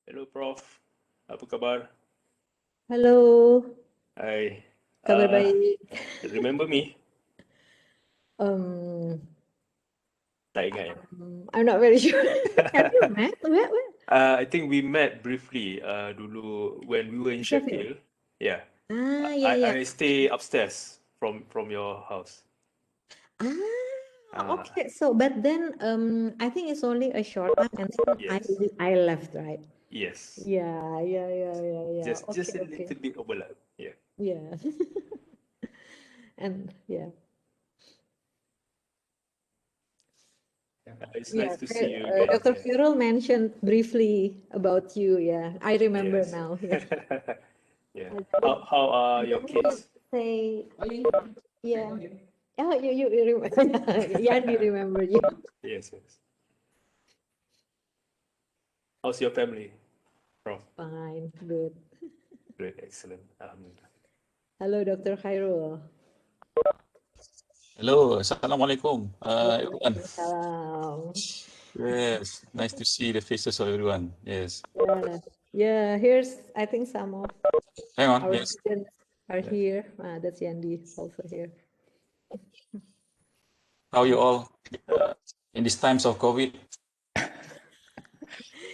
Hello, Prof. Apa khabar? Halo, Hi. kabar baik. Remember me? Um, Tak ingat ya? I'm not very sure. Have you met? Where? I think we met briefly dulu when we were in Sheffield. Sheffield. Yeah. Ah, I yeah. stay upstairs from your house. Ah, okay. So, but then, I think it's only a short time, and then Yes. I left, right? Yes. Yeah. Just a Okay. little bit overlap. Yeah. Yeah. And yeah. It's Yeah, nice to see you again. Dr. Yeah. Khairul mentioned briefly about you. Yeah, I remember Yes. now. Yeah. Yeah. I How are don't your know how to kids? say, yeah. Oh, you remember? Yanni remember you. Yes. How's your family, Prof? Fine, good. Great, excellent. Hello, Dr. Khairul. Hello, Assalamualaikum, everyone. Waalaikumsalam. Yes, nice to see the faces of everyone. Yes. Yeah. Here's, I think some of Hang on. our Yes. students are Yeah. here. That's Yanni also here. How are you all in these times of COVID?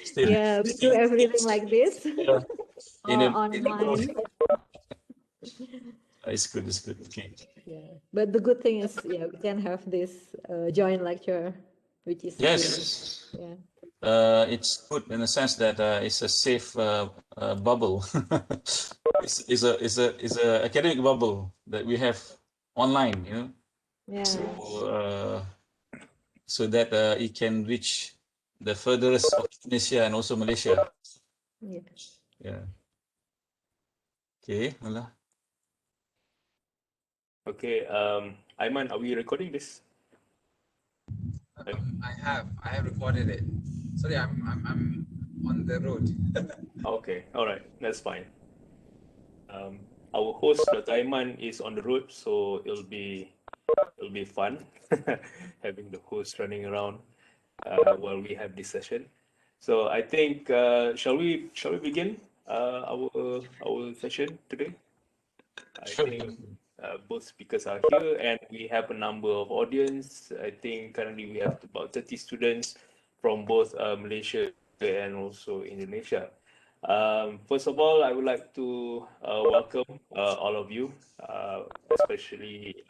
Still. Yeah, we do everything like this. In All a, in a online. It's good. It's good. Okay. Yeah, but the good thing is, yeah, we can have this joint lecture, which is Yes. good. Yeah. It's good in the sense that it's a safe bubble. It's a academic bubble that we have online. You know. Yeah. So that it can reach the furthest of Indonesia and also Malaysia. Yeah. Yeah. Okay. Well, Okay. Aiman, are we recording this? I have recorded it. Sorry, I'm on the road. Okay. All right. That's fine. Our host, Dr. Aiman, is on the road, so it'll be fun having the host running around while we have this session. So I think shall we begin our session today? I sure. think both speakers are here, and we have a number of audience. I think currently we have about 30 students from both Malaysia and also Indonesia. First of all, I would like to welcome all of you, especially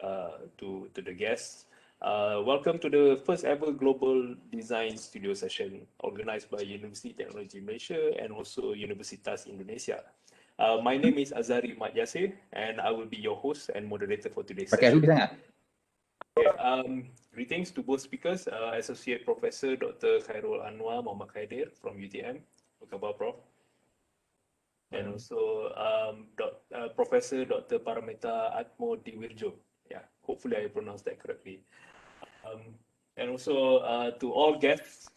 to the guests. Welcome to the first ever Global Design Studio session organized by Universiti Teknologi Malaysia and also Universitas Indonesia. My name is Azari Yasir, and I will be your host and moderator for today's session. Okay, greetings to both speakers, Associate Professor Dr. Khairul Anwar Mohamed Khaidzir from UTM. Apa khabar, Prof? And also Professor Dr. Paramita Atmodiwirjo. Yeah, hopefully I pronounced that correctly. And also to all guests,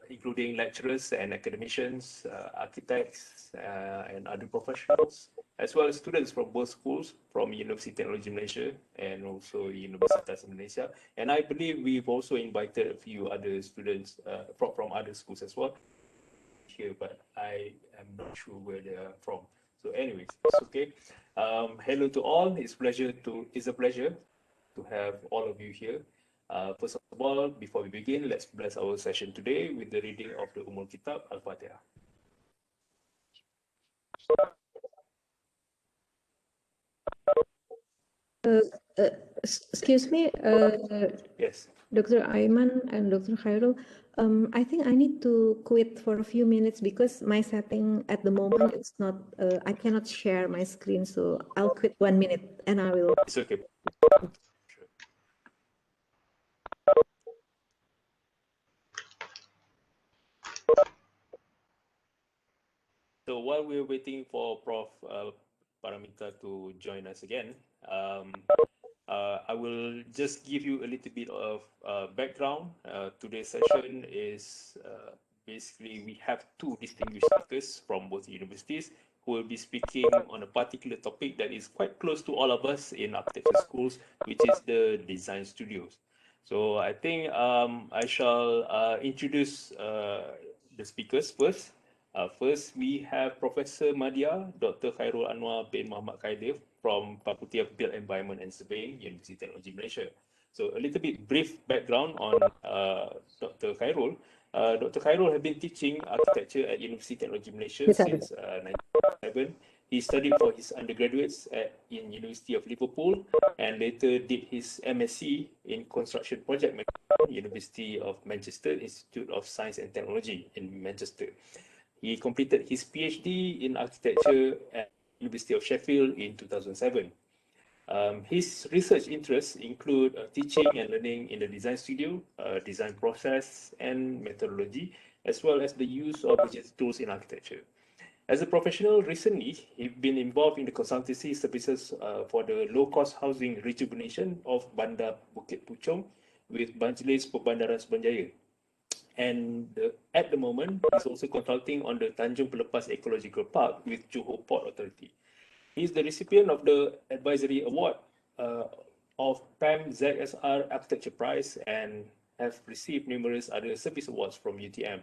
including lecturers and academicians, architects, and other professionals, as well as students from both schools, from Universiti Teknologi Malaysia and also Universitas Indonesia. And I believe we've also invited a few other students from other schools as well here, but I am not sure where they are from. So anyways, it's okay. Hello to all. It's a pleasure to have all of you here. First of all, before we begin, let's bless our session today with the reading of the Kitab Al-Fatiha. Excuse me, Yes. Dr. Aiman and Dr. Khairul. I think I need to quit for a few minutes because my setting at the moment it's not. I cannot share my screen, so I'll quit 1 minute and I will. It's okay. Sure. So while we're waiting for Prof. Paramita to join us again, I will just give you a little bit of background. Today's session is basically we have two distinguished speakers from both universities who will be speaking on a particular topic that is quite close to all of us in architecture schools, which is the design studios. So I think I shall introduce the speakers first. First, we have Professor Madya, Dr. Khairul Anwar bin Mohamed Khaidzir from Faculty of Built Environment and Surveying, Universiti Teknologi Malaysia. So a little bit brief background on Dr. Khairul. Dr. Khairul has been teaching architecture at Universiti Teknologi Malaysia since 1997. He studied for his undergraduates in University of Liverpool and later did his MSc in Construction Project Management, University of Manchester Institute of Science and Technology in Manchester. He completed his PhD in architecture at University of Sheffield in 2007. His research interests include teaching and learning in the design studio, design process and methodology, as well as the use of digital tools in architecture. As a professional, recently, he's been involved in the consultancy services for the low-cost housing rejuvenation of Bandar Bukit Puchong with Majlis Perbandaran Suruhanjaya. And at the moment, he's also consulting on the Tanjung Pelepas Ecological Park with Johor Port Authority. He is the recipient of the Advisory Award of PAM ZSR Architecture Prize and have received numerous other service awards from UTM.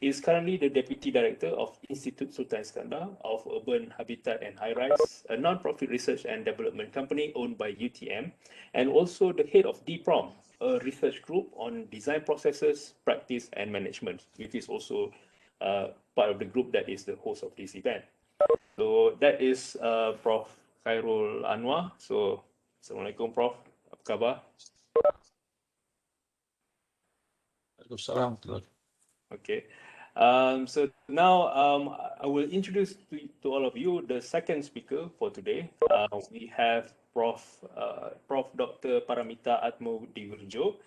He is currently the Deputy Director of Institute Sultan Iskandar of Urban Habitat and High Rise, a non-profit research and development company owned by UTM, and also the head of DPROM, a research group on design processes, practice, and management, which is also part of the group that is the host of this event. So that is Prof. Khairul Anwar. So, Assalamualaikum, Prof. Apa khabar? Waalaikumsalam. Okay. So now I will introduce to all of you the second speaker for today. We have Prof. Dr. Paramita Atmodiwirjo.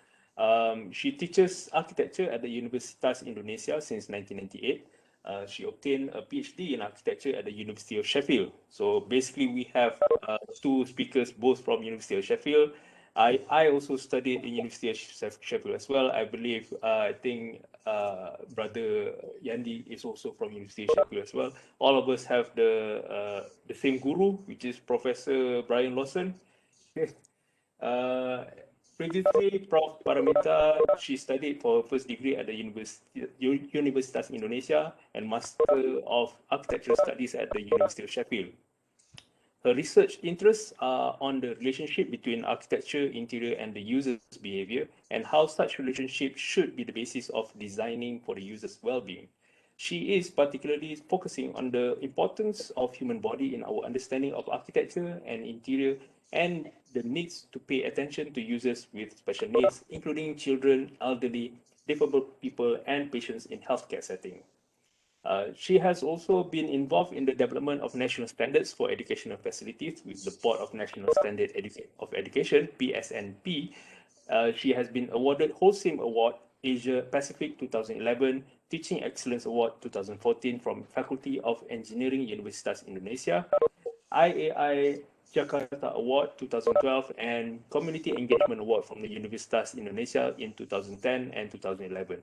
She teaches architecture at the Universitas Indonesia since 1998. She obtained a PhD in architecture at the University of Sheffield. So basically we have two speakers, both from University of Sheffield. I also studied in University of Sheffield as well. I believe, I think Brother Yandi is also from University of Sheffield as well. All of us have the same guru, which is Professor Brian Lawson. Previously, Prof. Paramita, she studied for her first degree at the Universitas Indonesia and Master of Architectural Studies at the University of Sheffield. Her research interests are on the relationship between architecture, interior, and the user's behavior, and how such relationships should be the basis of designing for the user's well-being. She is particularly focusing on the importance of human body in our understanding of architecture and interior, and the needs to pay attention to users with special needs, including children, elderly, disabled people, and patients in healthcare setting. She has also been involved in the development of national standards for educational facilities with the Board of National Standard of Education, PSNP. She has been awarded Holcim Award Asia Pacific 2011, Teaching Excellence Award 2014 from Faculty of Engineering Universitas Indonesia, IAI Jakarta Award 2012, and Community Engagement Award from the Universitas Indonesia in 2010 and 2011.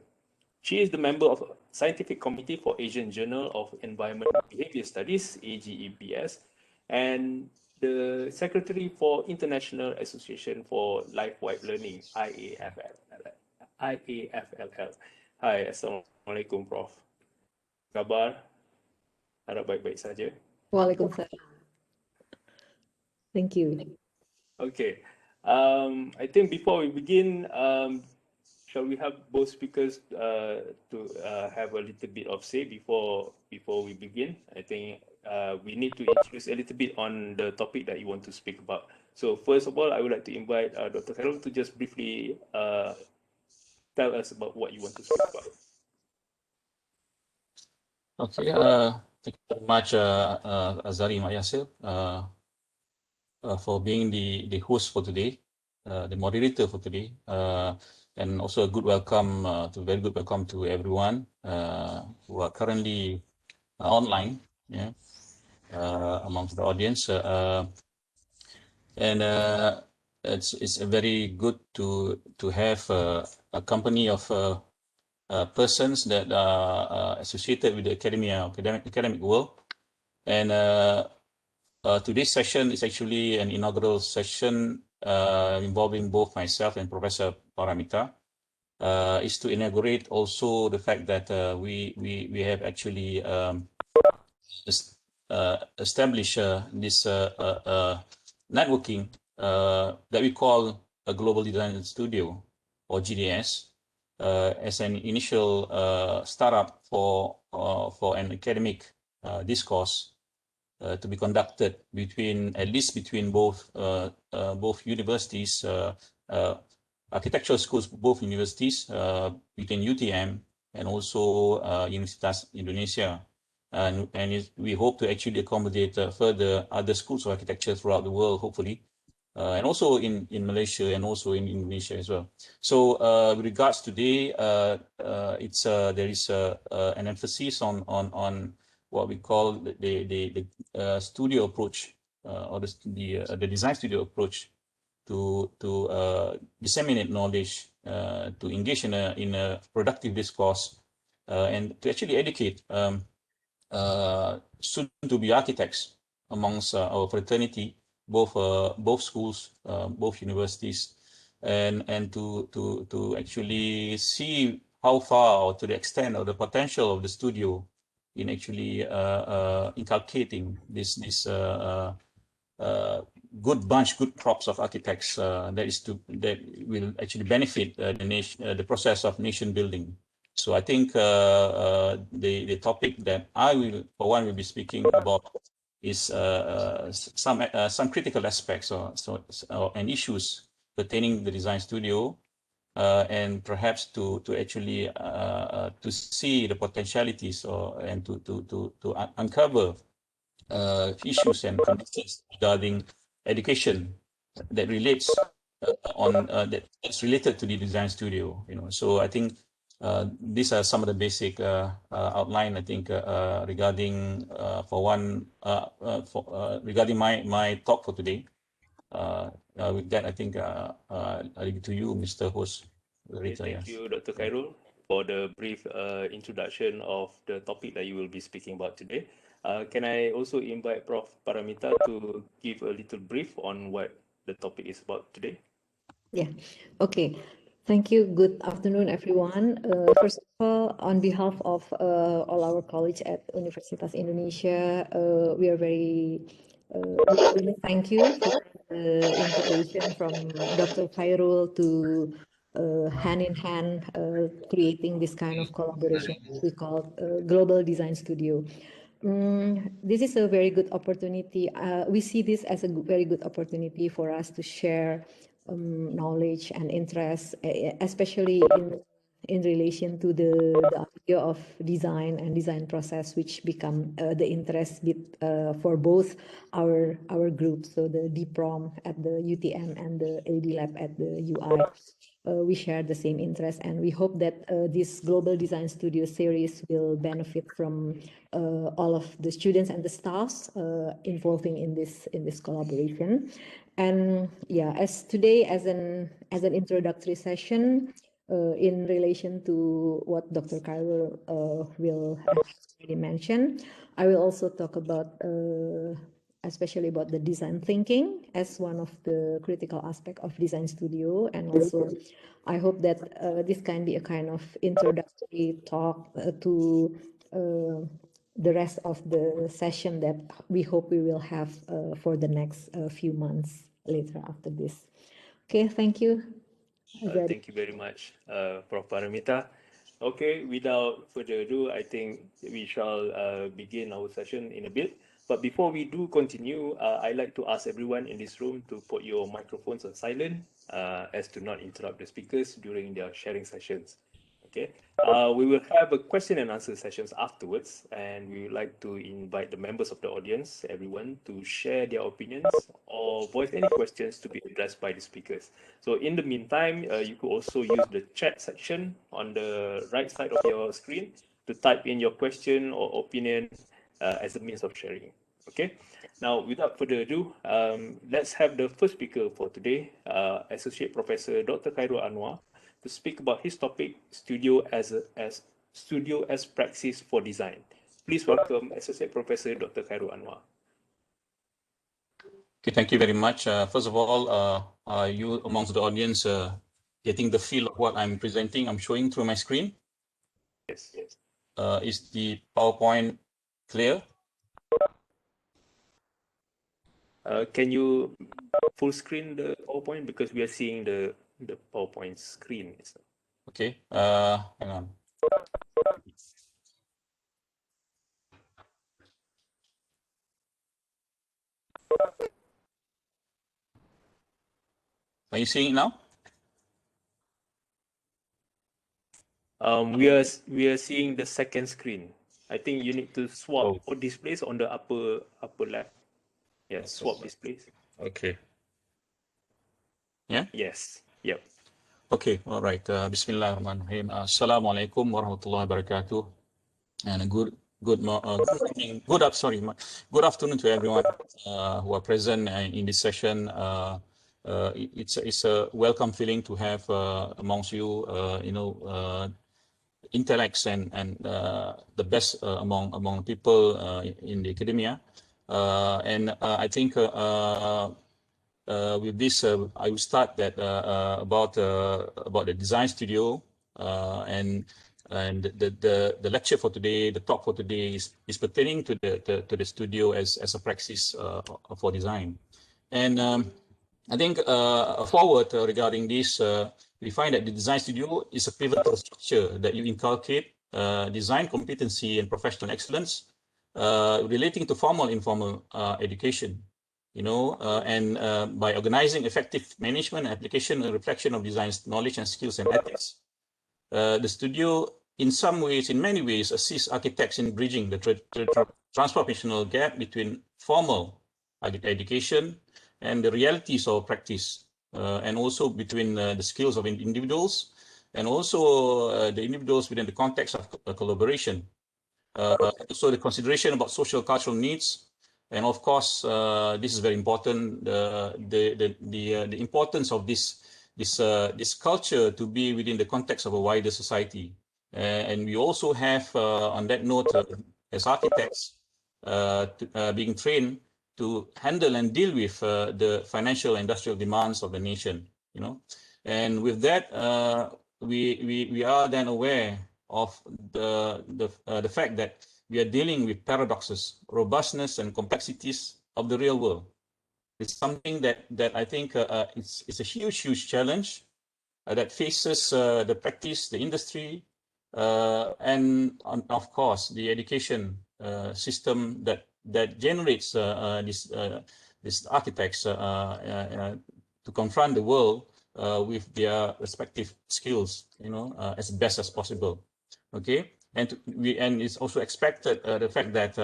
She is the member of Scientific Committee for Asian Journal of Environmental Behavior Studies, AGEBS, and the Secretary for International Association for Life-Wide Learning, IAFLL. Hi, Assalamualaikum, Prof. Kabar? Harap baik-baik saja. Waalaikumsalam. Thank you. Okay. I think before we begin, shall we have both speakers to have a little bit of say before we begin? I think we need to introduce a little bit on the topic that you want to speak about. So first of all, I would like to invite Dr. Khairul to just briefly tell us about what you want to speak about. Okay, thank you very much, Azari and Yasir, for being the host for today, the moderator for today, and also a good welcome, very good welcome to everyone who are currently online, yeah, amongst the audience, and it's very good to have a company of persons that are associated with the academic world, and today's session is actually an inaugural session involving both myself and Professor Paramita. is to inaugurate also the fact that we have actually established this networking that we call a Global Design Studio, or GDS, as an initial startup for an academic discourse to be conducted at least between both universities, architectural schools, both universities, between UTM and also Universitas Indonesia. And we hope to actually accommodate further other schools of architecture throughout the world, hopefully, and also in Malaysia and also in Indonesia as well. So with regards today, there is an emphasis on what we call the studio approach, or the design studio approach to disseminate knowledge, to engage in a productive discourse, and to actually educate soon-to-be architects amongst our fraternity, both schools, both universities, and to actually see how far, or to the extent of the potential of the studio in actually inculcating this good crops of architects that will actually benefit the process of nation building. So I think the topic that I will, for one, will be speaking about is some critical aspects and issues pertaining the design studio, and perhaps to actually to see the potentialities, and to uncover issues and conditions regarding education that relates that's related to the design studio. So I think these are some of the basic outline, I think, regarding regarding my talk for today. With that, I think I'll leave it to you, Mr. Host. Thank you, Dr. Khairul, for the brief introduction of the topic that you will be speaking about today. Can I also invite Prof. Paramita to give a little brief on what the topic is about today? Yeah, okay. Thank you. Good afternoon, everyone. First of all, on behalf of all our colleagues at Universitas Indonesia, we are very thank you for the invitation from Dr. Khairul to hand in hand creating this kind of collaboration we call Global Design Studio. This is a very good opportunity. We see this as a very good opportunity for us to share knowledge and interest, especially in relation to the idea of design and design process, which become the interest for both our groups, so the DPROM at the UTM and the AD Lab at the UI. We share the same interest, and we hope that this Global Design Studio series will benefit from all of the students and the staffs involving in this collaboration. And yeah, as today as an introductory session in relation to what Dr. Khairul will have already mentioned, I will also talk about especially about the design thinking as one of the critical aspect of design studio, and also I hope that this can be a kind of introductory talk to the rest of the session that we hope we will have for the next few months later after this. Okay, thank you. Thank you very much, Prof. Paramita. Okay, without further ado, I think we shall begin our session in a bit. But before we do continue, I'd like to ask everyone in this room to put your microphones on silent as to not interrupt the speakers during their sharing sessions. Okay, we will have a question and answer sessions afterwards, and we would like to invite the members of the audience, everyone, to share their opinions or voice any questions to be addressed by the speakers. So in the meantime, you could also use the chat section on the right side of your screen to type in your question or opinion as a means of sharing. Okay, now without further ado, let's have the first speaker for today, Associate Professor Dr. Khairul Anwar, to speak about his topic, studio as praxis for design. Please welcome Associate Professor Dr. Khairul Anwar. Okay, thank you very much. First of all, are you amongst the audience getting the feel of what I'm presenting, I'm showing through my screen. Yes. Is the PowerPoint clear? Can you full screen the PowerPoint, because we are seeing the PowerPoint screen. Okay, hang on. Are you seeing it now? We are seeing the second screen. I think you need to swap or displays on the upper left. Yeah, swap displays. Okay. Yeah. Yes. Yep. Okay. All right. Bismillahirrahmanirrahim. Assalamualaikum warahmatullahi wabarakatuh. And a good evening, good afternoon to everyone who are present in this session. It's a welcome feeling to have amongst you, intellects and the best among people in the academia. I think with this, I will start that about the design studio and the lecture for today, the talk for today is pertaining to the studio as a praxis for design. And I think forward regarding this, we find that the design studio is a pivotal structure that you inculcate design competency and professional excellence relating to formal informal education. By organizing effective management, application, and reflection of design knowledge and skills and ethics, the studio, in many ways, assists architects in bridging the transformational gap between formal education and the realities of practice, and also between the skills of individuals and also the individuals within the context of collaboration. So the consideration about social cultural needs. And of course, this is very important. The importance of this culture to be within the context of a wider society. And we also have, on that note, as architects, being trained to handle and deal with the financial industrial demands of the nation. And with that, we are then aware of the fact that we are dealing with paradoxes, robustness, and complexities of the real world. It's something that I think it's a huge challenge that faces the practice, the industry, and of course the education system that generates these architects to confront the world with their respective skills, as best as possible. Okay. And it's also expected the fact that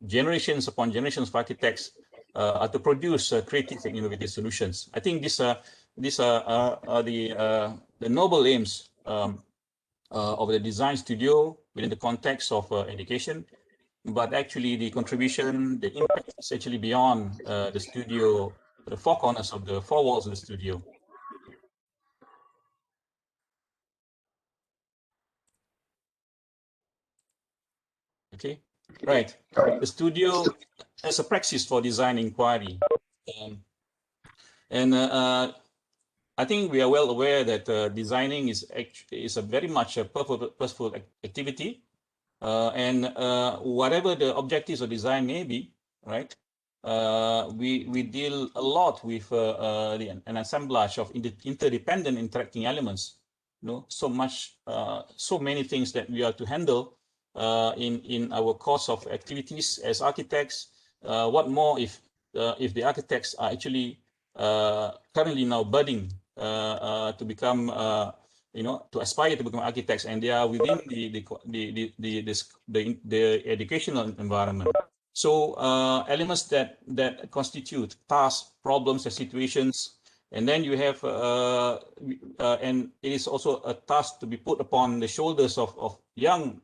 generations upon generations of architects are to produce creative and innovative solutions. I think these are the noble aims of the design studio within the context of education. But actually, the contribution, the impact is actually beyond the studio, the four corners of the four walls of the studio. Okay, right. The studio as a praxis for design inquiry. I think we are well aware that designing is a very much a purposeful activity. Whatever the objectives of design may be, right? We deal a lot with an assemblage of interdependent interacting elements. So many things that we are to handle in our course of activities as architects. What more if the architects are actually currently now budding to become to aspire to become architects, and they are within the educational environment. So elements that constitute tasks, problems, and situations, and then you have and it is also a task to be put upon the shoulders of young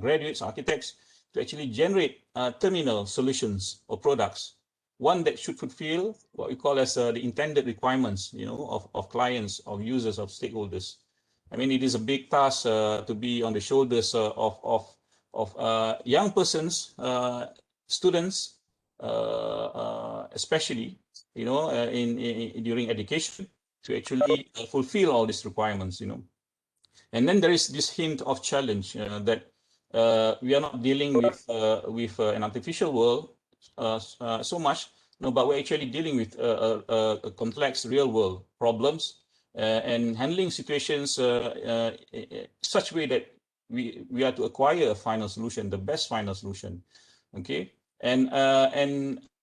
graduates, architects, to actually generate terminal solutions or products. One that should fulfill what we call as the intended requirements, of clients, of users, of stakeholders. I mean, it is a big task to be on the shoulders of young persons, students, especially, during education, to actually fulfill all these requirements, And then there is this hint of challenge that we are not dealing with an artificial world so much, but we're actually dealing with a complex real world problems and handling situations such a way that we are to acquire a final solution, the best final solution. Okay, and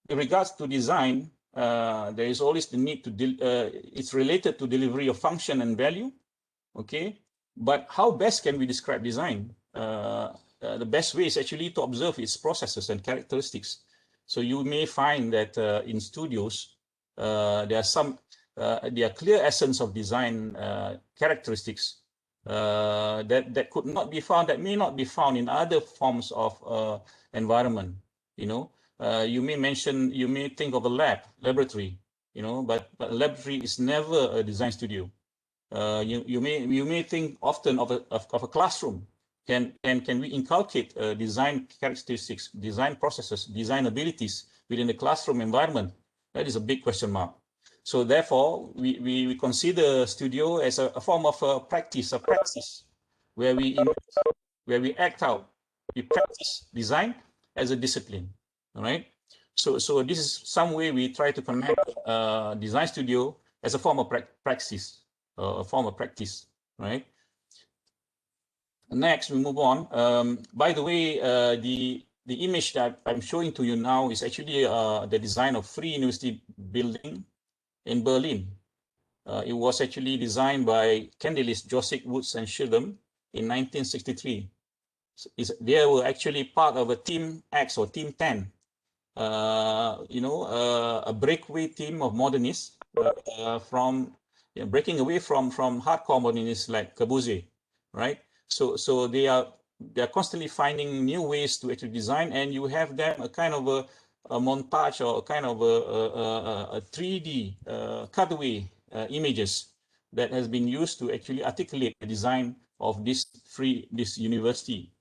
in regards to design, there is always the need to it's related to delivery of function and value. Okay, but how best can we describe design? The best way is actually to observe its processes and characteristics. So you may find that in studios, there are clear essence of design characteristics that could not be found, that may not be found in other forms of environment. You may think of a laboratory, but a laboratory is never a design studio. You may think often of a classroom. Can we inculcate design characteristics, design processes, design abilities within the classroom environment? That is a big question mark. So therefore, we consider studio as a form of a praxis, where we act out, we practice design as a discipline. All right. So this is some way we try to connect design studio as a form of praxis. A form of practice, right? Next, we move on. By the way, the image that I'm showing to you now is actually the design of Free University building in Berlin. It was actually designed by Candelis, Josic, Woods, and Shildam in 1963. They were actually part of a Team X or Team 10, a breakaway team of modernists from breaking away from hardcore modernists like Corbusier, right? So they are constantly finding new ways to actually design, and you have them a kind of a montage or a kind of a 3D cutaway images that has been used to actually articulate the design of this university,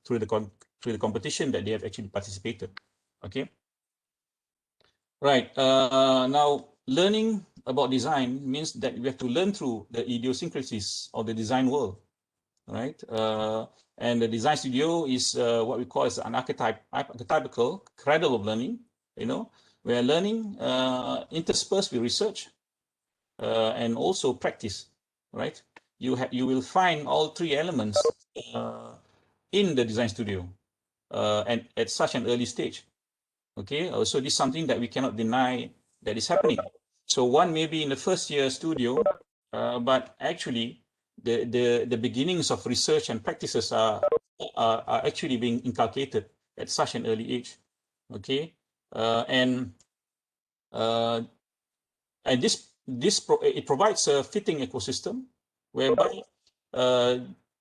through the competition that they have actually participated. Okay. Right. Now, learning about design means that we have to learn through the idiosyncrasies of the design world, right? And the design studio is what we call as an archetypical cradle of learning, where learning interspersed with research and also practice, right? You will find all three elements in the design studio and at such an early stage. Okay, so this is something that we cannot deny that is happening. So one may be in the first year studio, but actually the beginnings of research and practices are actually being inculcated at such an early age. Okay, and it provides a fitting ecosystem whereby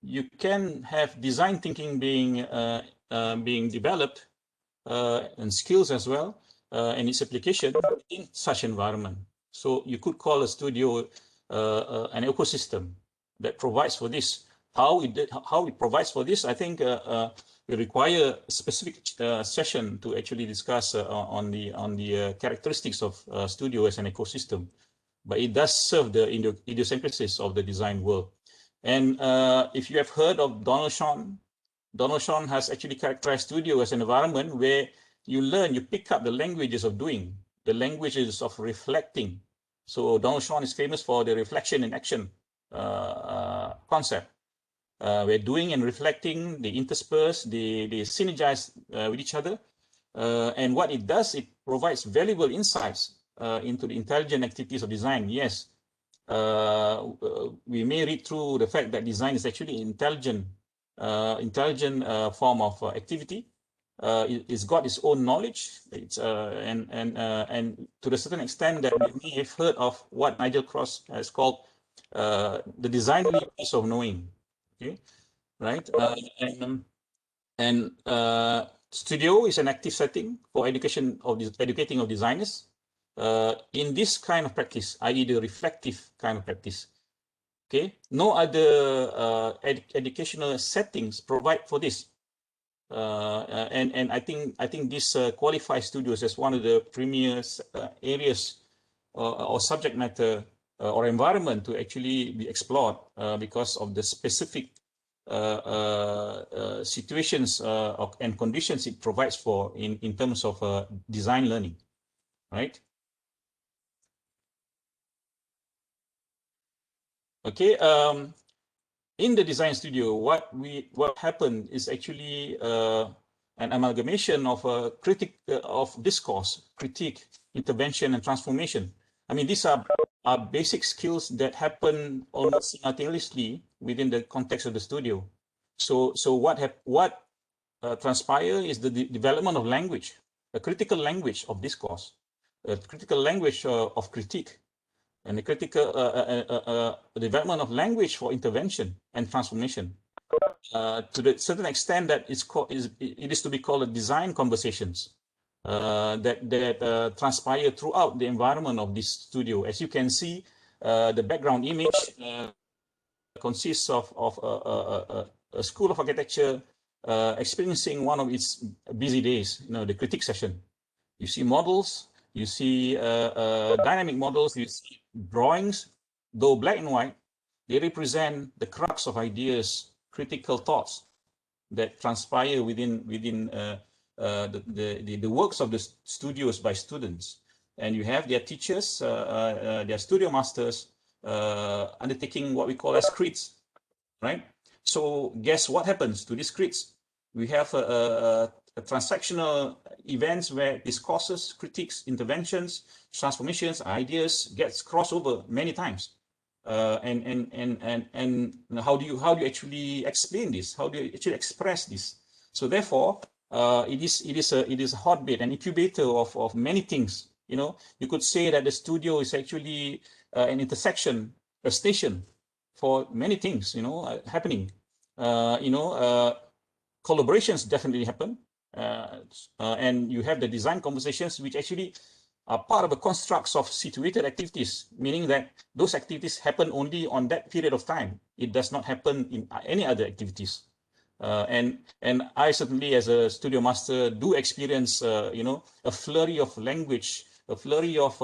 you can have design thinking being developed and skills as well, and its application in such environment. So you could call a studio an ecosystem that provides for this. How it provides for this, I think we require a specific session to actually discuss on the characteristics of studio as an ecosystem. But it does serve the idiosyncrasies of the design world. And if you have heard of Donald Sean has actually characterized studio as an environment where you pick up the languages of doing, the languages of reflecting. So Donald Sean is famous for the reflection in action concept, where doing and reflecting, they intersperse, they synergize with each other. And what it does, it provides valuable insights into the intelligent activities of design. Yes, we may read through the fact that design is actually intelligent form of activity. It's got its own knowledge. It's and to a certain extent that we may have heard of what Nigel Cross has called the design process of knowing. Okay, right? Studio is an active setting for educating of designers in this kind of practice, i.e., the reflective kind of practice. Okay, no other educational settings provide for this, and I think this qualifies studios as one of the premier areas or subject matter or environment to actually be explored because of the specific situations and conditions it provides for in terms of design learning, right? Okay. In the design studio, what happened is actually an amalgamation of a of discourse, critique, intervention, and transformation. I mean, these are basic skills that happen almost simultaneously within the context of the studio. So what transpire is the development of language, a critical language of discourse, a critical language of critique, and the critical development of language for intervention and transformation. To the certain extent that it is to be called a design conversations that transpire throughout the environment of this studio. As you can see, the background image consists of a school of architecture experiencing one of its busy days, the critique session. You see models, you see dynamic models, you see drawings, though black and white, they represent the crux of ideas, critical thoughts that transpire within the works of the studios by students. And you have their teachers, their studio masters undertaking what we call as crits, right? So guess what happens to these crits? We have a transactional events where discourses, critiques, interventions, transformations, ideas gets crossover many times. And how do you actually explain this? How do you actually express this? So therefore, it is a hotbed, an incubator of many things. You could say that the studio is actually an intersection, a station for many things. Happening. Collaborations definitely happen, and you have the design conversations, which actually are part of the constructs of situated activities, meaning that those activities happen only on that period of time. It does not happen in any other activities. And I certainly, as a studio master, do experience, a flurry of language, a flurry of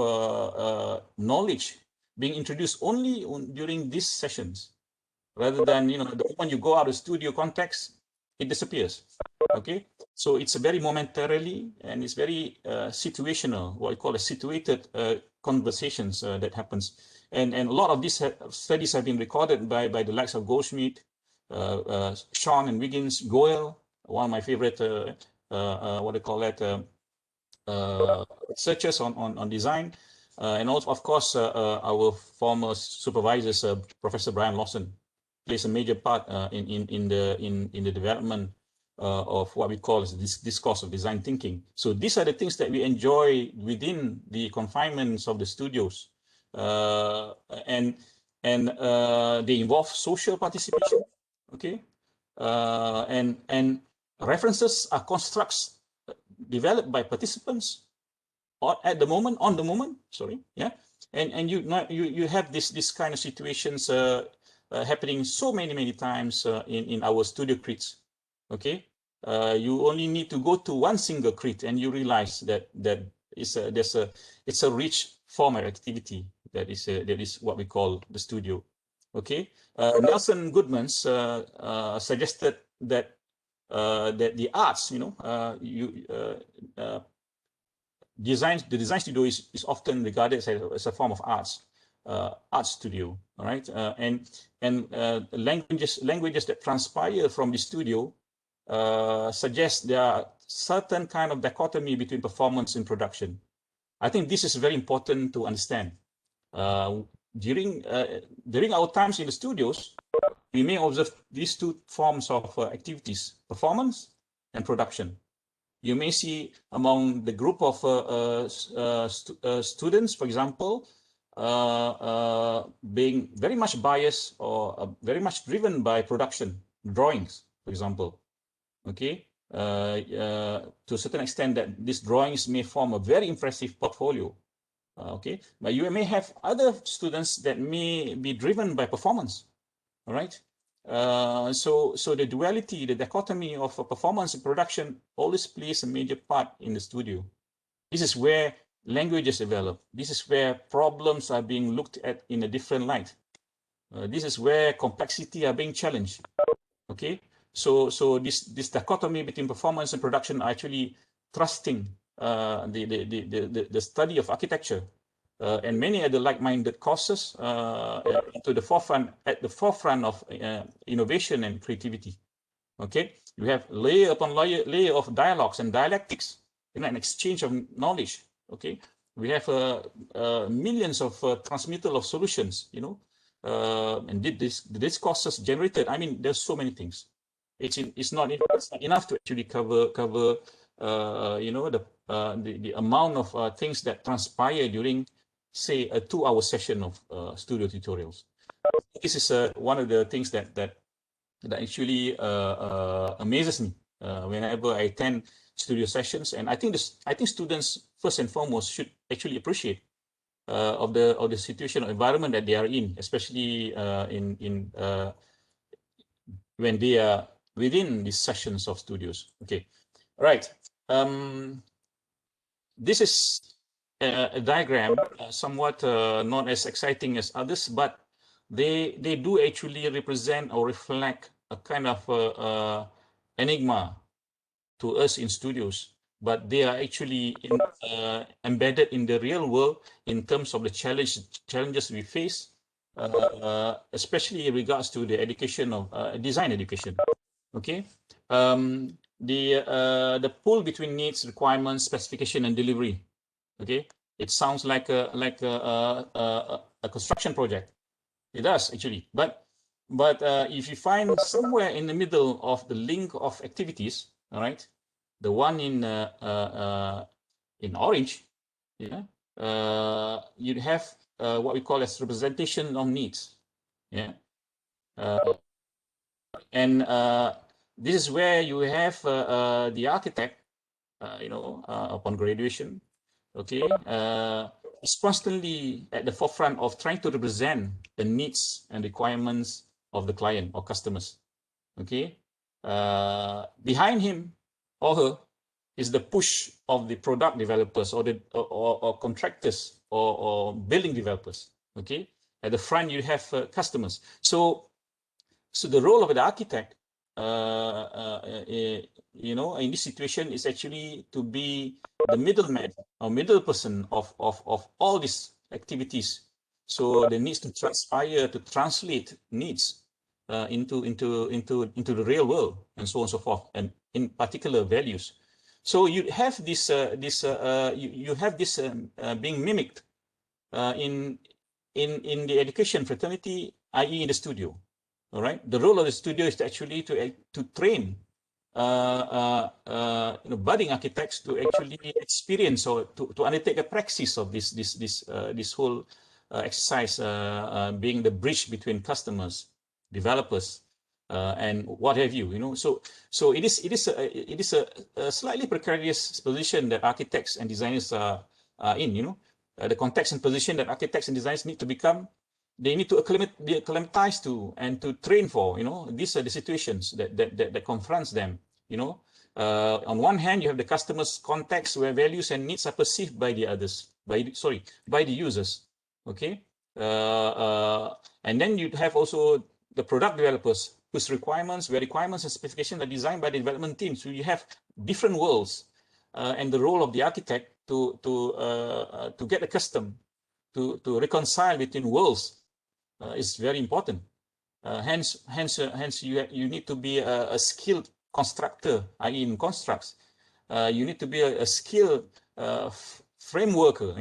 knowledge being introduced only during these sessions, rather than, the moment you go out of studio context, it disappears. Okay, so it's very momentarily, and it's very situational, what we call a situated conversations that happens. And a lot of these studies have been recorded by the likes of Goldschmidt, Sean and Wiggins, Goel, one of my favorite, what do you call that, researchers on design. And also, of course, our former supervisors, Professor Brian Lawson, plays a major part in the development of what we call this discourse of design thinking. So these are the things that we enjoy within the confinements of the studios, and they involve social participation. Okay, and references are constructs developed by participants or on the moment. Sorry, yeah, and you have this kind of situations happening so many times in our studio crits. Okay, you only need to go to one single crit and you realize that it's a rich form of activity that is what we call the studio. Okay, Nelson Goodman's suggested that the arts, the design studio is often regarded as a form of arts. Art studio, all right, and languages that transpire from the studio suggest there are certain kind of dichotomy between performance and production. I think this is very important to understand. During our times in the studios, we may observe these two forms of activities: performance and production. You may see among the group of students, for example, being very much biased or very much driven by production, drawings, for example. Okay, to a certain extent that these drawings may form a very impressive portfolio. Okay, but you may have other students that may be driven by performance. All right. So the duality, the dichotomy of performance and production always plays a major part in the studio. This is where languages developed. This is where problems are being looked at in a different light. This is where complexity are being challenged. Okay, so this dichotomy between performance and production are actually thrusting the study of architecture and many other like-minded causes into the forefront, at the forefront of innovation and creativity. Okay, you have layer upon layer of dialogues and dialectics, an exchange of knowledge. Okay, we have millions of transmittal of solutions, and the discourses generated. I mean, there's so many things. It's not enough to actually cover the amount of things that transpire during, say, a 2-hour session of studio tutorials. This is one of the things that actually amazes me whenever I attend studio sessions, and I think students first and foremost should actually appreciate of the situation or environment that they are in, especially when they are within these sessions of studios. Okay, right. This is a diagram, somewhat not as exciting as others, but they do actually represent or reflect a kind of enigma to us in studios, but they are actually embedded in the real world in terms of the challenges we face, especially in regards to the education of design education. Okay, the pull between needs, requirements, specification, and delivery. Okay, it sounds like a construction project. It does actually, but if you find somewhere in the middle of the link of activities, all right, the one in orange, yeah, you have what we call as representation of needs, yeah, and this is where you have the architect, upon graduation, okay, is constantly at the forefront of trying to represent the needs and requirements of the client or customers. Okay, behind him or her is the push of the product developers or the or contractors or building developers. Okay, at the front you have customers. So the role of the architect, in this situation is actually to be the middleman or middle person of all these activities. So the needs to transpire, to translate needs into the real world, and so on and so forth, and in particular values. So you have this you have this being mimicked in the education fraternity, i.e. in the studio. All right, the role of the studio is actually to train budding architects to actually experience or to undertake a praxis of this whole exercise, being the bridge between customers, developers, and what have you. So it is a slightly precarious position that architects and designers are in. The context and position that architects and designers need to become. They need to acclimatize to and to train for. These are the situations that confronts them. On one hand, you have the customer's context where values and needs are perceived by the others, by the users. Okay, and then you have also the product developers whose requirements and specifications are designed by the development team. So you have different worlds, and the role of the architect to get accustomed to reconcile between worlds is very important. Hence, you need to be a skilled constructor, i.e. in constructs. You need to be a skilled frameworker,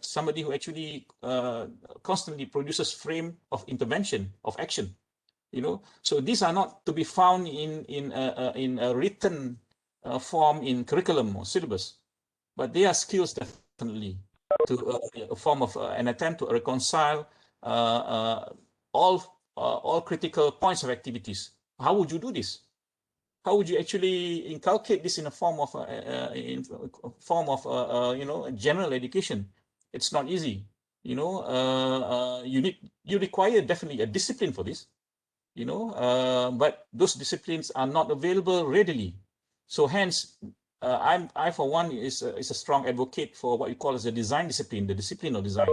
somebody who actually constantly produces frame of intervention, of action. So these are not to be found in a written form in curriculum or syllabus, but they are skills definitely to a form of an attempt to reconcile all critical points of activities. How would you do this? How would you actually inculcate this in a form of general education? It's not easy. You require definitely a discipline for this. But those disciplines are not available readily. So hence, I for one is a strong advocate for what you call as a design discipline, the discipline of design.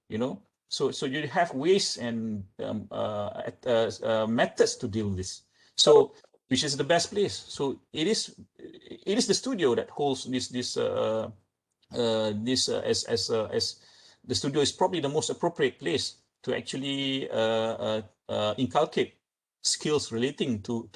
You know, so you have ways and methods to deal with this. So which is the best place? So it is the studio that holds this as the studio is probably the most appropriate place to actually inculcate skills relating to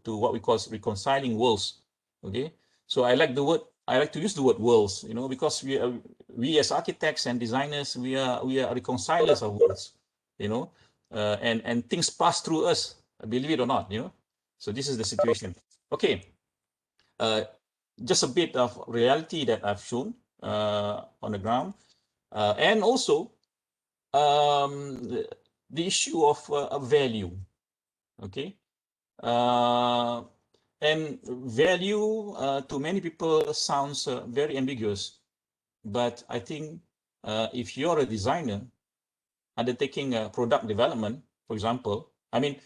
what we call reconciling worlds. Okay, so I like to use the word worlds, you know, because we as architects and designers, we are reconcilers of worlds, you know, and things pass through us, believe it or not, you know. So this is the situation. Okay, just a bit of reality that I've shown on the ground, and also the issue of value. Okay, and value to many people sounds very ambiguous, but I think if you're a designer undertaking product development, for example, I mean,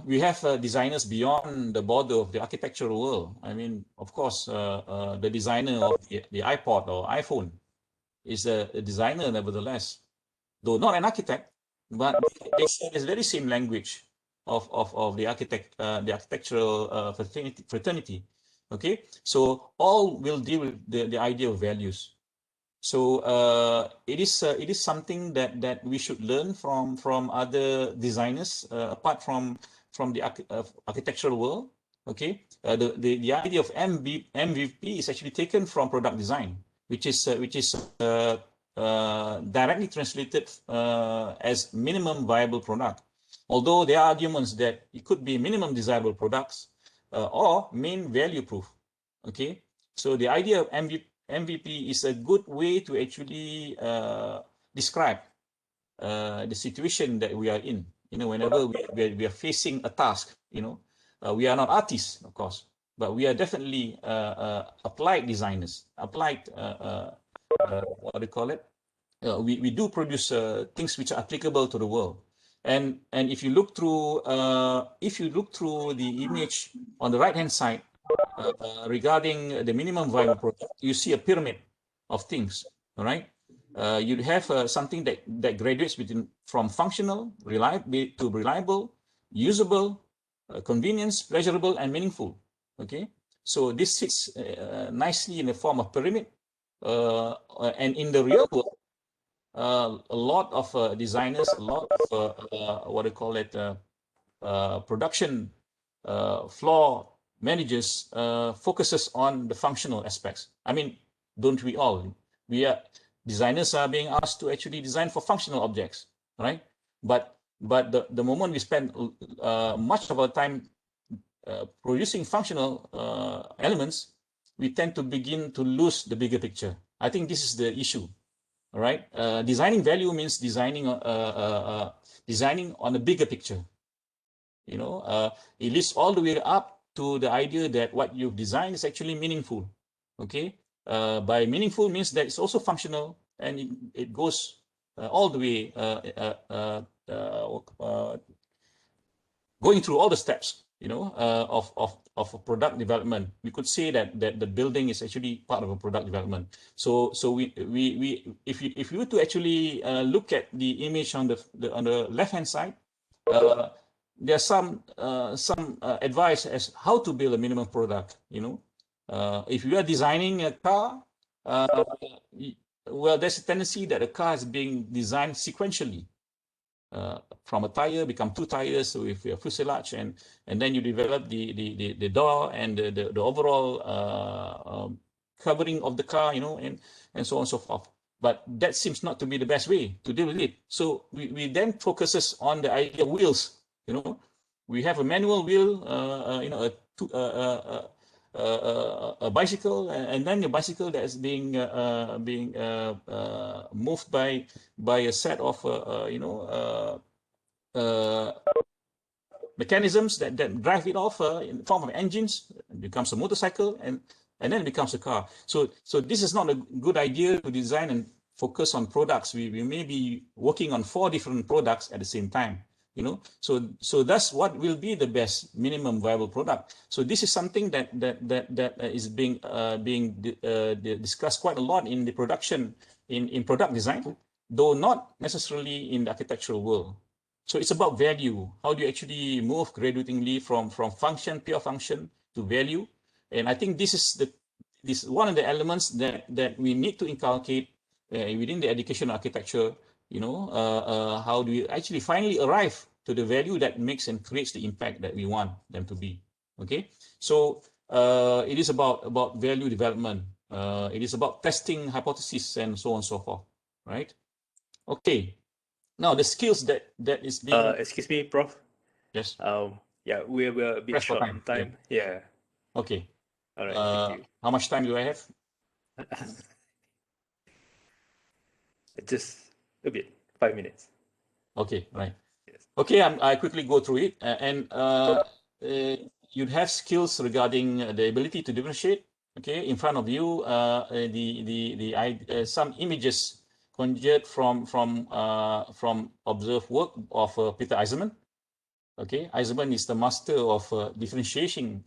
we have designers beyond the border of the architectural world. I mean, of course, the designer of the iPod or iPhone is a designer nevertheless, though not an architect, but they share this very same language of the architectural fraternity. Okay, so all will deal with the idea of values. So it is something that we should learn from other designers apart from the architectural world. Okay, the idea of MVP is actually taken from product design, which is directly translated as minimum viable product. Although there are arguments that it could be minimum desirable products or main value proof. Okay, so the idea of MVP is a good way to actually describe the situation that we are in. You know, whenever we are facing a task, you know, we are not artists, of course, but we are definitely applied designers, applied, what do you call it? We do produce things which are applicable to the world. And if you look through the image on the right hand side, regarding the minimum viable product, you see a pyramid of things. All right, you have something that graduates from functional, reliable, usable, convenience, pleasurable, and meaningful. Okay, so this sits nicely in the form of pyramid, and in the real world, a lot of designers, a lot of what do you call it, production floor managers focuses on the functional aspects. I mean, don't we all? Designers are being asked to actually design for functional objects, right? But the moment we spend much of our time producing functional elements, we tend to begin to lose the bigger picture. I think this is the issue, all right? Designing value means designing on a bigger picture. You know, it leads all the way up to the idea that what you've designed is actually meaningful. Okay, by meaningful means that it's also functional, and it goes all the way, going through all the steps, you know, of product development. We could say that the building is actually part of a product development. So if you were to actually look at the image on the left hand side, there's some advice as how to build a minimum product. You know, if you are designing a car, well, there's a tendency that a car is being designed sequentially. From a tire become two tires with a fuselage, and then you develop the door and the overall covering of the car, you know, and so on and so forth. But that seems not to be the best way to deal with it. So we then focuses on the idea of wheels. You know, we have a manual wheel, you know, a bicycle, and then the bicycle that is being moved by a set of you know, mechanisms that drive it off in the form of engines. It becomes a motorcycle, and then it becomes a car. So this is not a good idea to design and focus on products. We may be working on 4 different products at the same time. So that's what will be the best minimum viable product. So this is something that is being discussed quite a lot in the production, in product design, though not necessarily in the architectural world. So it's about value. How do you actually move graduatingly from function, pure function, to value? And I think this is one of the elements that we need to inculcate within the education architecture. How do we actually finally arrive to the value that makes and creates the impact that we want them to be? Okay, so it is about value development. It is about testing hypotheses and so on and so forth, right? Okay. Now the skills that is being. Excuse me, Prof. Yes. Yeah, we're a bit Press for short on time. Yeah. Okay. All right. Thank you. How much time do I have? Just a bit. 5 minutes. Okay. Right. Yes. Okay. I quickly go through it, and you'd have skills regarding the ability to differentiate. Okay. In front of you, some images conjured from observed work of Peter Eisenman. Okay, Eisenman is the master of differentiating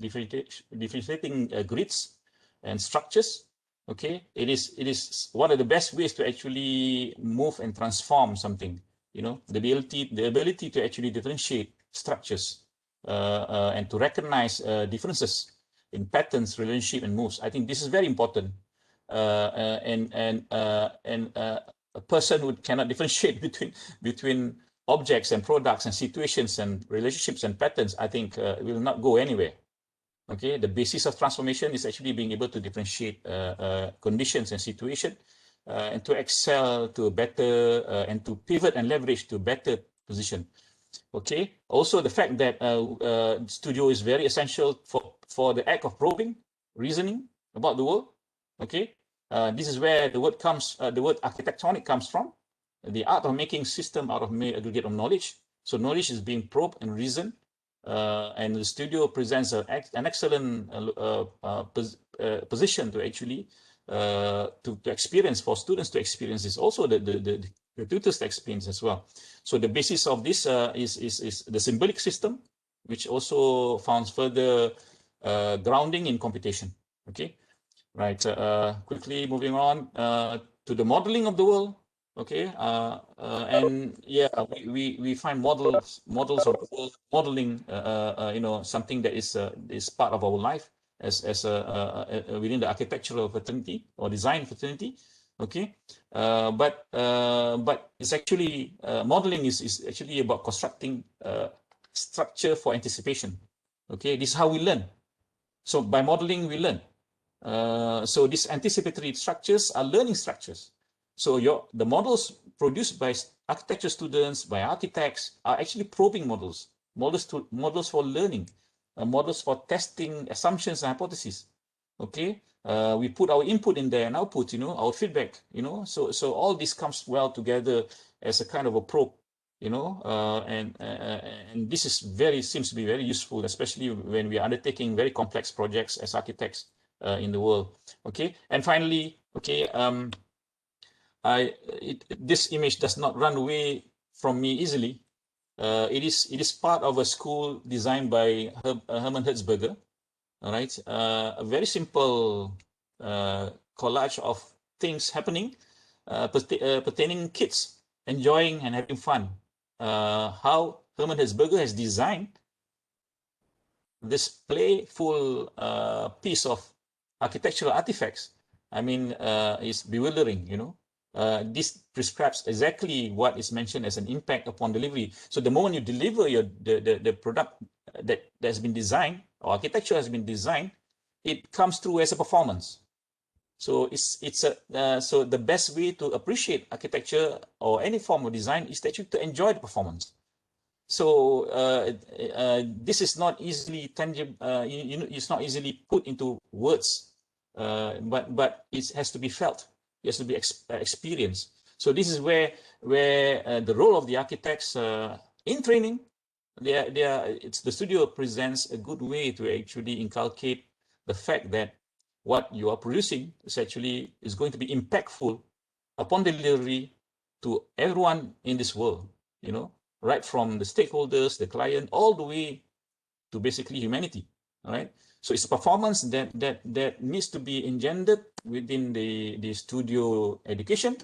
grids and structures. Okay, it is one of the best ways to actually move and transform something. The ability to actually differentiate structures and to recognize differences in patterns, relationship, and moves. I think this is very important. And a person who cannot differentiate between objects and products and situations and relationships and patterns, I think will not go anywhere. Okay, the basis of transformation is actually being able to differentiate conditions and situation and to excel to a better and to pivot and leverage to a better position. Okay, also the fact that studio is very essential for the act of probing, reasoning about the world. Okay, this is where the word architectonic comes from, the art of making system out of aggregate of knowledge. So knowledge is being probed and reasoned, and the studio presents an excellent position to actually to experience, for students to experience this. Also the tutors experience as well. So the basis of this is the symbolic system, which also founds further grounding in computation. Okay. Right, quickly moving on to the modeling of the world. Okay, and yeah, we find models of the world, modeling, something that is part of our life as within the architectural fraternity or design fraternity. Okay, but it's actually modeling is actually about constructing structure for anticipation. Okay, this is how we learn. So by modeling, we learn. So these anticipatory structures are learning structures. So the models produced by architecture students, by architects, are actually probing models for learning, models for testing assumptions and hypotheses. Okay, we put our input in there and output, our feedback, so all this comes well together as a kind of a probe, and this is seems to be very useful, especially when we are undertaking very complex projects as architects in the world. Okay, and finally, okay, this image does not run away from me easily. It is part of a school designed by Hermann Hertzberger. All right, a very simple collage of things happening pertaining kids enjoying and having fun. How Hermann Hertzberger has designed this playful piece of architectural artifacts, I mean, is bewildering, this prescribes exactly what is mentioned as an impact upon delivery. So the moment you deliver the product that has been designed, or architecture has been designed, it comes through as a performance. So so the best way to appreciate architecture or any form of design is actually to enjoy the performance. So this is not easily tangible. It's not easily put into words, but it has to be felt. It has to be experienced. So this is where the role of the architects in training, the studio presents a good way to actually inculcate the fact that what you are producing is going to be impactful upon delivery to everyone in this world. right from the stakeholders, the client, all the way to basically humanity. All right. So it's a performance that needs to be engendered within the studio education.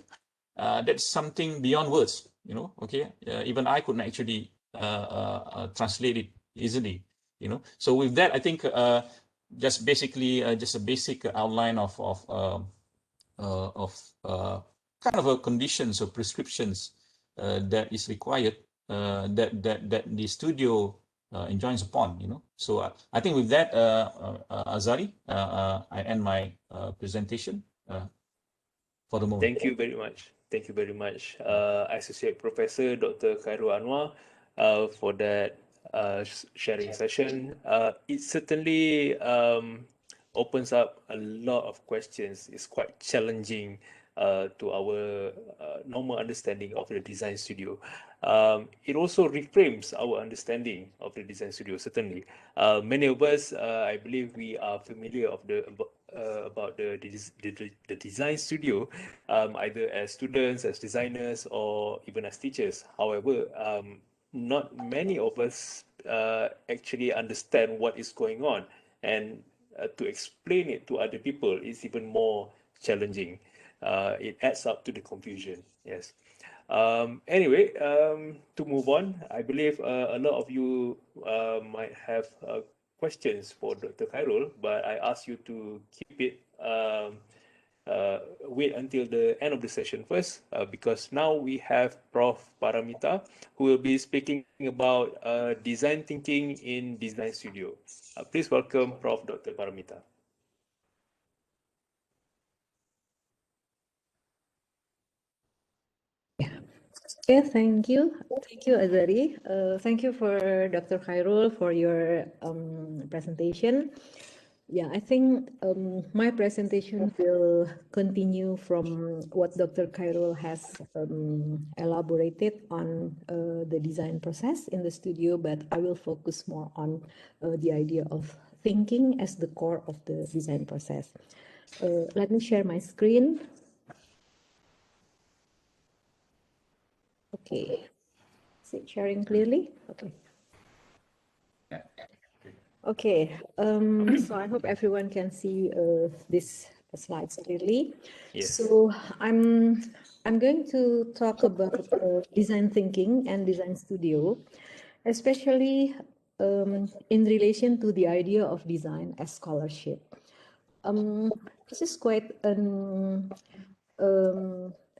That's something beyond words, you know. Okay, even I couldn't actually translate it easily, you know. So with that, I think just basically just a basic outline of kind of a conditions or prescriptions that is required that the studio enjoins upon, you know. So I think with that, Azari, I end my presentation for the moment. Thank you very much. Thank you very much, Associate Professor Dr. Khairul Anwar, for that sharing session. It certainly opens up a lot of questions. It's quite challenging to our normal understanding of the design studio. It also reframes our understanding of the design studio, certainly. Many of us, I believe we are familiar about the design studio, either as students, as designers, or even as teachers. However, not many of us actually understand what is going on, and to explain it to other people is even more challenging. It adds up to the confusion. Yes. Anyway, to move on, I believe a lot of you might have questions for Dr. Khairul, but I ask you to keep it, wait until the end of the session first, because now we have Prof. Paramita, who will be speaking about design thinking in Design Studio. Please welcome Prof. Dr. Paramita. Yeah, thank you. Thank you, Azari. Thank you for Dr. Khairul for your presentation. Yeah, I think my presentation will continue from what Dr. Khairul has elaborated on the design process in the studio, but I will focus more on the idea of thinking as the core of the design process. Let me share my screen. Okay. Is it sharing clearly? Okay. Okay. So I hope everyone can see these slides clearly. Yes. So I'm going to talk about design thinking and design studio, especially in relation to the idea of design as scholarship. This is quite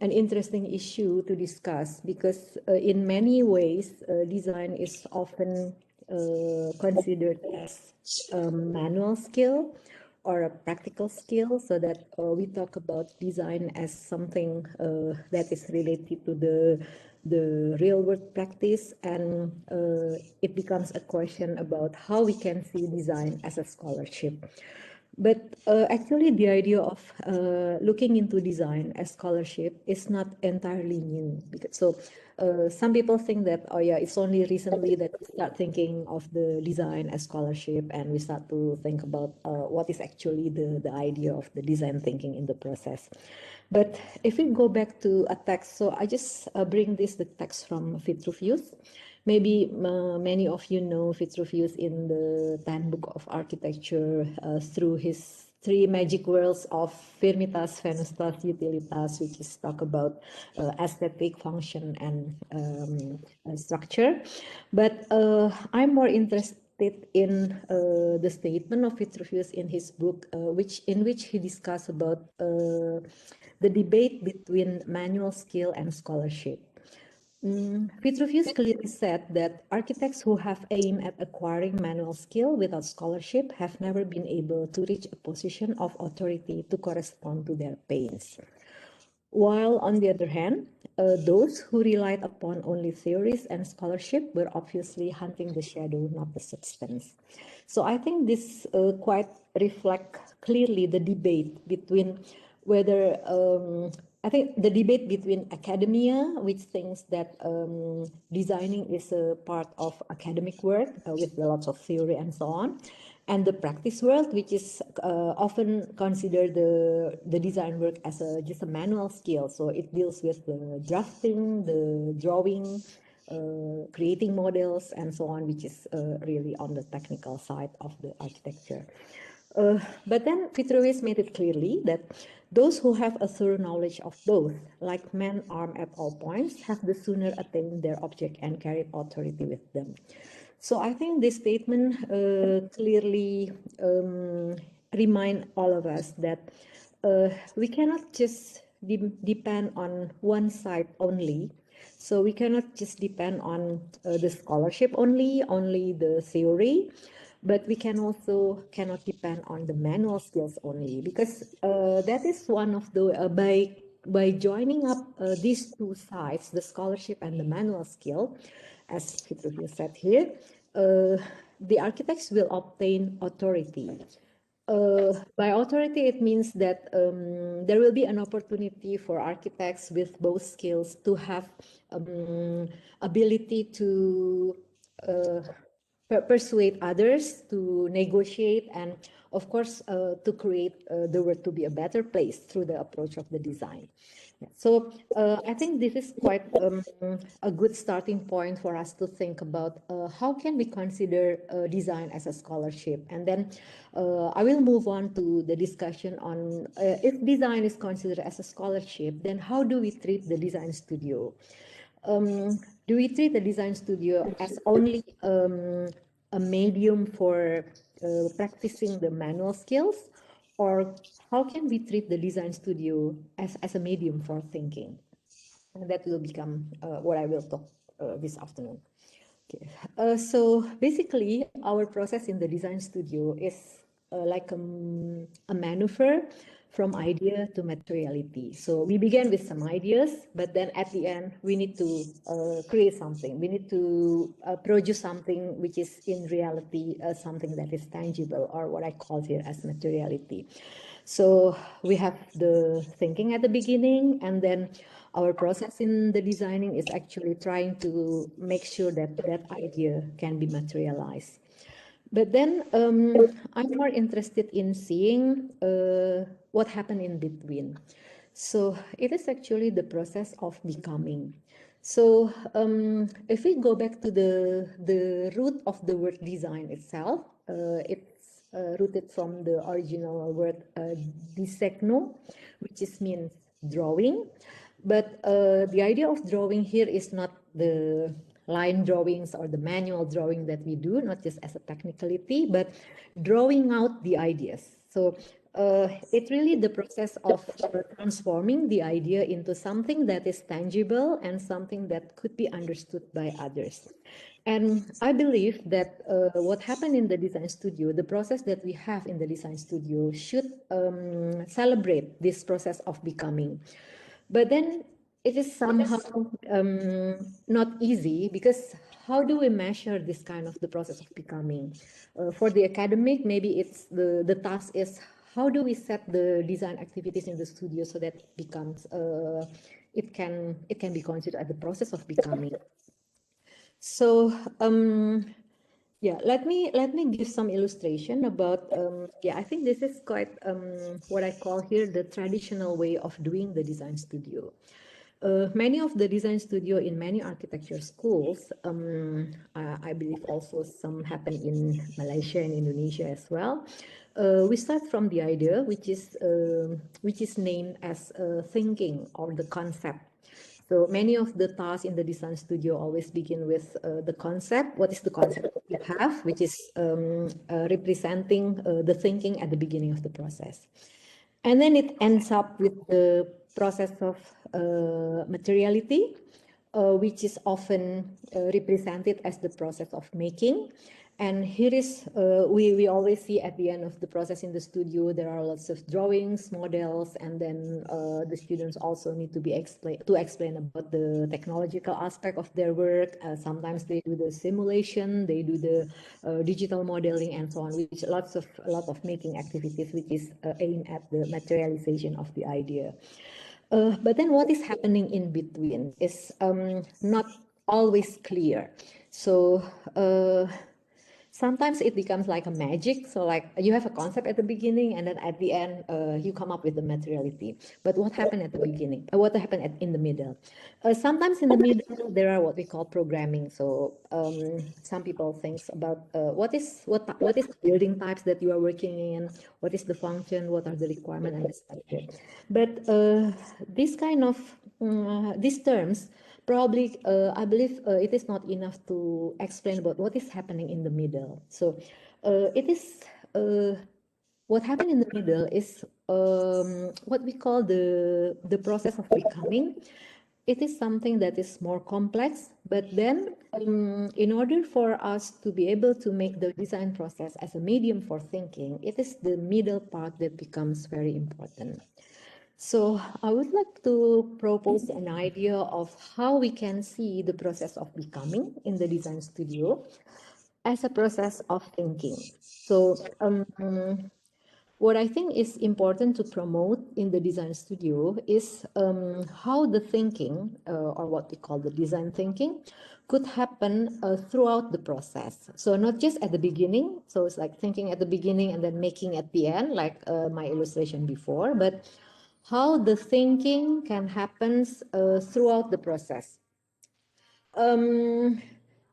an interesting issue to discuss because in many ways design is often considered as a manual skill or a practical skill, so that we talk about design as something that is related to the real world practice, and it becomes a question about how we can see design as a scholarship. But actually, the idea of looking into design as scholarship is not entirely new. So some people think that, oh yeah, it's only recently that we start thinking of the design as scholarship, and we start to think about what is actually the idea of the design thinking in the process. But if we go back to a text, so I just bring the text from Vitruvius. Maybe many of you know Vitruvius in the Handbook of Architecture through his 3 magic words of Firmitas, Venustas, Utilitas, which is talk about aesthetic, function, and structure. But I'm more interested in the statement of Vitruvius in his book, in which he discussed about the debate between manual skill and scholarship. Vitruvius clearly said that architects who have aimed at acquiring manual skill without scholarship have never been able to reach a position of authority to correspond to their pains. While on the other hand, those who relied upon only theories and scholarship were obviously hunting the shadow, not the substance. So I think this quite reflect clearly the debate between whether I think the debate between academia, which thinks that designing is a part of academic work with lots of theory and so on, and the practice world, which is often considered the design work as just a manual skill. So it deals with the drafting, the drawing, creating models and so on, which is really on the technical side of the architecture. But then Vitruvius made it clearly that those who have a thorough knowledge of both, like men armed at all points, have the sooner attained their object and carried authority with them. So I think this statement clearly remind all of us that we cannot just depend on one side only. So we cannot just depend on the scholarship only the theory, but we cannot depend on the manual skills only, because that is one of the by joining up these two sides, the scholarship and the manual skill, as Vitruvius said here, the architects will obtain authority. By authority, it means that there will be an opportunity for architects with both skills to have ability to persuade others, to negotiate, and of course to create the world to be a better place through the approach of the design. So I think this is quite a good starting point for us to think about how can we consider design as a scholarship. And then I will move on to the discussion on if design is considered as a scholarship, then how do we treat the design studio? Do we treat the design studio as only a medium for practicing the manual skills? Or how can we treat the design studio as a medium for thinking? And that will become what I will talk this afternoon. Okay. So basically, our process in the design studio is like a maneuver from idea to materiality. So we began with some ideas, but then at the end, we need to create something. We need to produce something which is in reality something that is tangible, or what I call here as materiality. So we have the thinking at the beginning, and then our process in the designing is actually trying to make sure that that idea can be materialized. But then I'm more interested in seeing what happened in between. So it is actually the process of becoming. So if we go back to the root of the word design itself, it's rooted from the original word disegno, which means drawing. But the idea of drawing here is not the line drawings or the manual drawing that we do, not just as a technicality, but drawing out the ideas. So it's really the process of transforming the idea into something that is tangible and something that could be understood by others. And I believe that what happened in the design studio, the process that we have in the design studio should celebrate this process of becoming. But then it is somehow not easy, because how do we measure this kind of the process of becoming? For the academic, maybe it's the task is how do we set the design activities in the studio so that it becomes it can be considered as the process of becoming. So yeah, let me give some illustration about yeah, I think this is quite what I call here the traditional way of doing the design studio. Many of the design studio in many architecture schools, I believe also some happen in Malaysia and Indonesia as well. We start from the idea, which is named as thinking or the concept. So many of the tasks in the design studio always begin with the concept. What is the concept that you have, which is representing the thinking at the beginning of the process. And then it ends up with the process of materiality, which is often represented as the process of making. And here is, we always see at the end of the process in the studio, there are lots of drawings, models, and then the students also need to be explain about the technological aspect of their work. Sometimes they do the simulation, they do the digital modeling and so on, which a lot of making activities, which is aimed at the materialization of the idea. But then what is happening in between is not always clear. So Sometimes it becomes like a magic. So like you have a concept at the beginning and then at the end, you come up with the materiality. But what happened at the beginning? What happened in the middle? Sometimes in the middle, there are what we call programming. So some people think about what is the building types that you are working in, what is the function, what are the requirements and the structure. But this kind of, these terms, probably, I believe it is not enough to explain about what is happening in the middle. So it is, what happened in the middle is what we call the process of becoming. It is something that is more complex, but then in order for us to be able to make the design process as a medium for thinking, it is the middle part that becomes very important. So I would like to propose an idea of how we can see the process of becoming in the design studio as a process of thinking. So what I think is important to promote in the design studio is how the thinking, or what we call the design thinking, could happen throughout the process. So not just at the beginning, so it's like thinking at the beginning and then making at the end, like my illustration before, but how the thinking can happen throughout the process.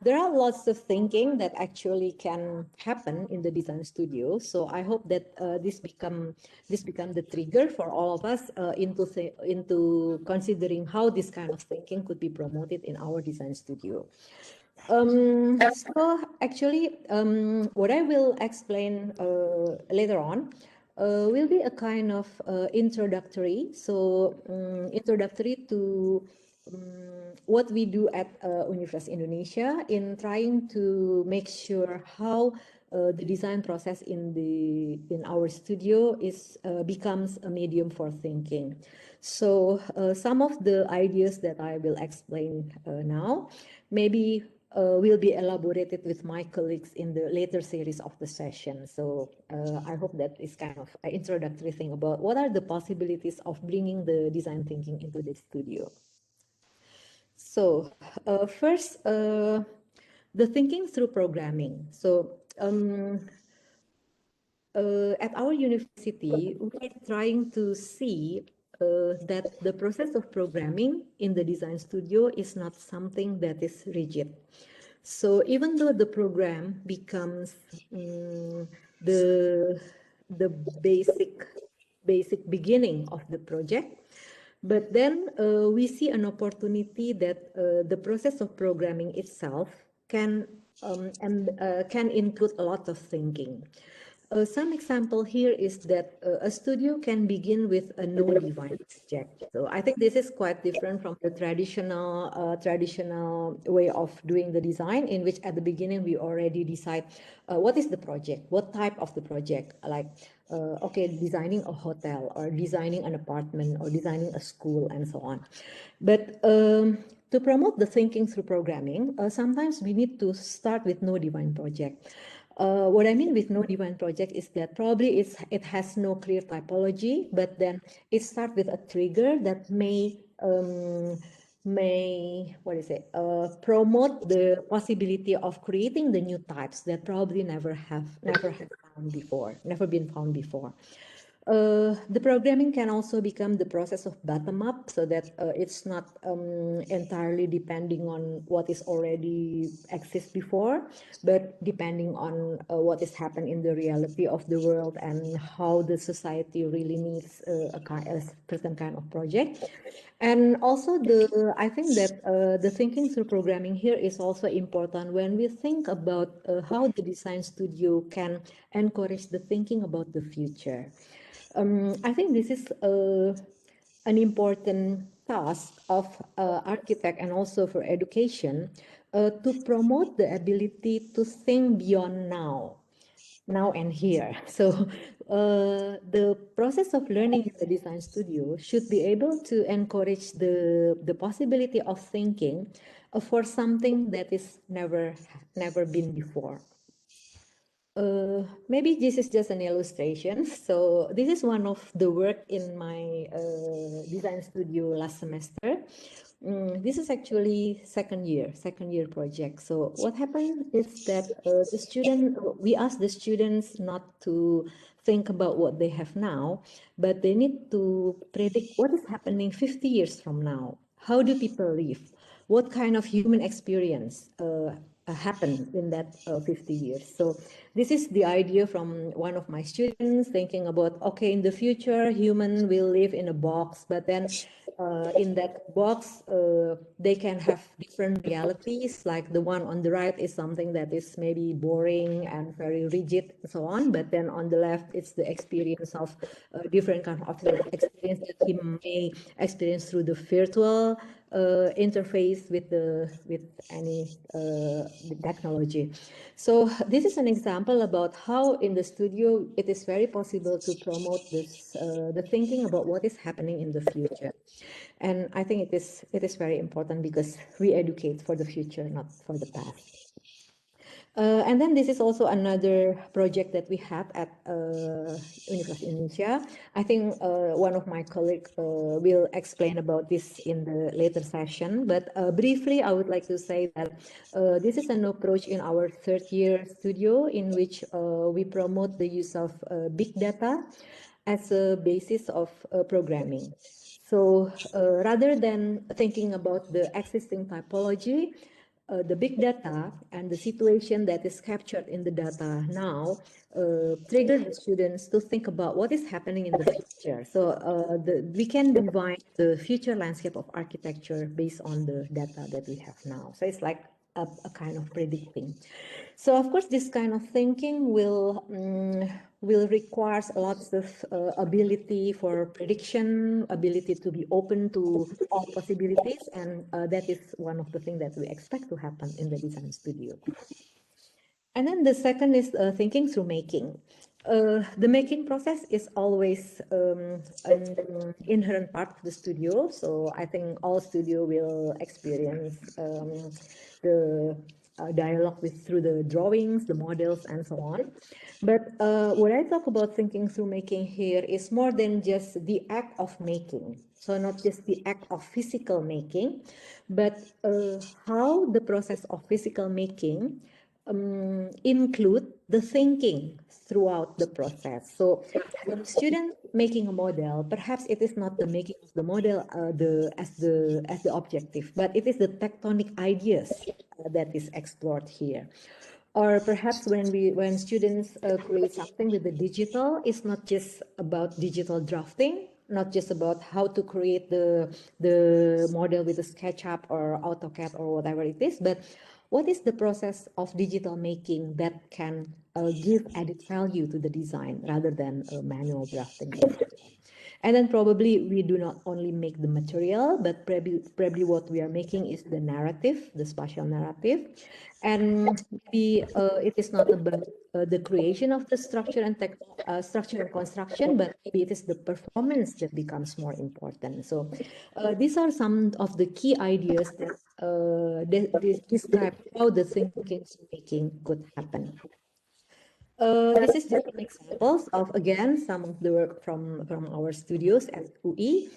There are lots of thinking that actually can happen in the design studio. So I hope that this become the trigger for all of us into considering how this kind of thinking could be promoted in our design studio. So actually, what I will explain later on will be a kind of introductory. So introductory to what we do at Universitas Indonesia in trying to make sure how the design process in our studio becomes a medium for thinking. So some of the ideas that I will explain now maybe will be elaborated with my colleagues in the later series of the session. So I hope that is kind of an introductory thing about what are the possibilities of bringing the design thinking into the studio. So first, the thinking through programming. So at our university, we're trying to see that the process of programming in the design studio is not something that is rigid. So even though the program becomes the basic beginning of the project, but then we see an opportunity that the process of programming itself can include a lot of thinking. Some example here is that a studio can begin with a no divine project. So I think this is quite different from the traditional way of doing the design, in which at the beginning we already decide what is the project, what type of the project, like okay, designing a hotel or designing an apartment or designing a school and so on. But to promote the thinking through programming, sometimes we need to start with no divine project. What I mean with no divine project is that probably it has no clear typology, but then it starts with a trigger that may promote the possibility of creating the new types that probably never been found before. The programming can also become the process of bottom up, so that it's not entirely depending on what is already exists before, but depending on what is happening in the reality of the world and how the society really needs a certain kind of project. And also I think that the thinking through programming here is also important when we think about how the design studio can encourage the thinking about the future. I think this is an important task of architect and also for education to promote the ability to think beyond now and here. So the process of learning in the design studio should be able to encourage the possibility of thinking for something that is never been before. Maybe this is just an illustration. So this is one of the work in my design studio last semester, This is actually second year project. So what happened is that we asked the students not to think about what they have now, but they need to predict what is happening 50 years from now. How do people live? What kind of human experience happen in that 50 years? So this is the idea from one of my students thinking about, okay, in the future, human will live in a box, but then in that box, they can have different realities. Like the one on the right is something that is maybe boring and very rigid and so on. But then on the left, it's the experience of different kind of experience that he may experience through the virtual interface with any technology. So this is an example about how in the studio it is very possible to promote this the thinking about what is happening in the future. And I think it is very important because we educate for the future, not for the past. And then this is also another project that we had at Universitas Indonesia. I think one of my colleagues will explain about this in the later session. But briefly, I would like to say that this is an approach in our third year studio in which we promote the use of big data as a basis of programming. So rather than thinking about the existing typology, the big data and the situation that is captured in the data now trigger the students to think about what is happening in the future. So we can define the future landscape of architecture based on the data that we have now. So it's like a kind of predicting. So of course, this kind of thinking will require lots of ability for prediction, ability to be open to all possibilities, and that is one of the things that we expect to happen in the design studio. And then the second is thinking through making. The making process is always an inherent part of the studio. So I think all studio will experience the dialogue through the drawings, the models, and so on. But what I talk about thinking through making here is more than just the act of making. So not just the act of physical making, but how the process of physical making include the thinking throughout the process. So when student making a model, perhaps it is not the making of the model as the objective, but it is the tectonic ideas that is explored here. Or perhaps when students create something with the digital, it's not just about digital drafting, not just about how to create the model with a SketchUp or AutoCAD or whatever it is, but what is the process of digital making that can give added value to the design rather than manual drafting? And then probably we do not only make the material, but probably what we are making is the narrative, the spatial narrative. And maybe it is not about the creation of the structure and structure and construction, but maybe it is the performance that becomes more important. So these are some of the key ideas that describe how the thinking making could happen. This is just some examples of, again, some of the work from our studios at UI.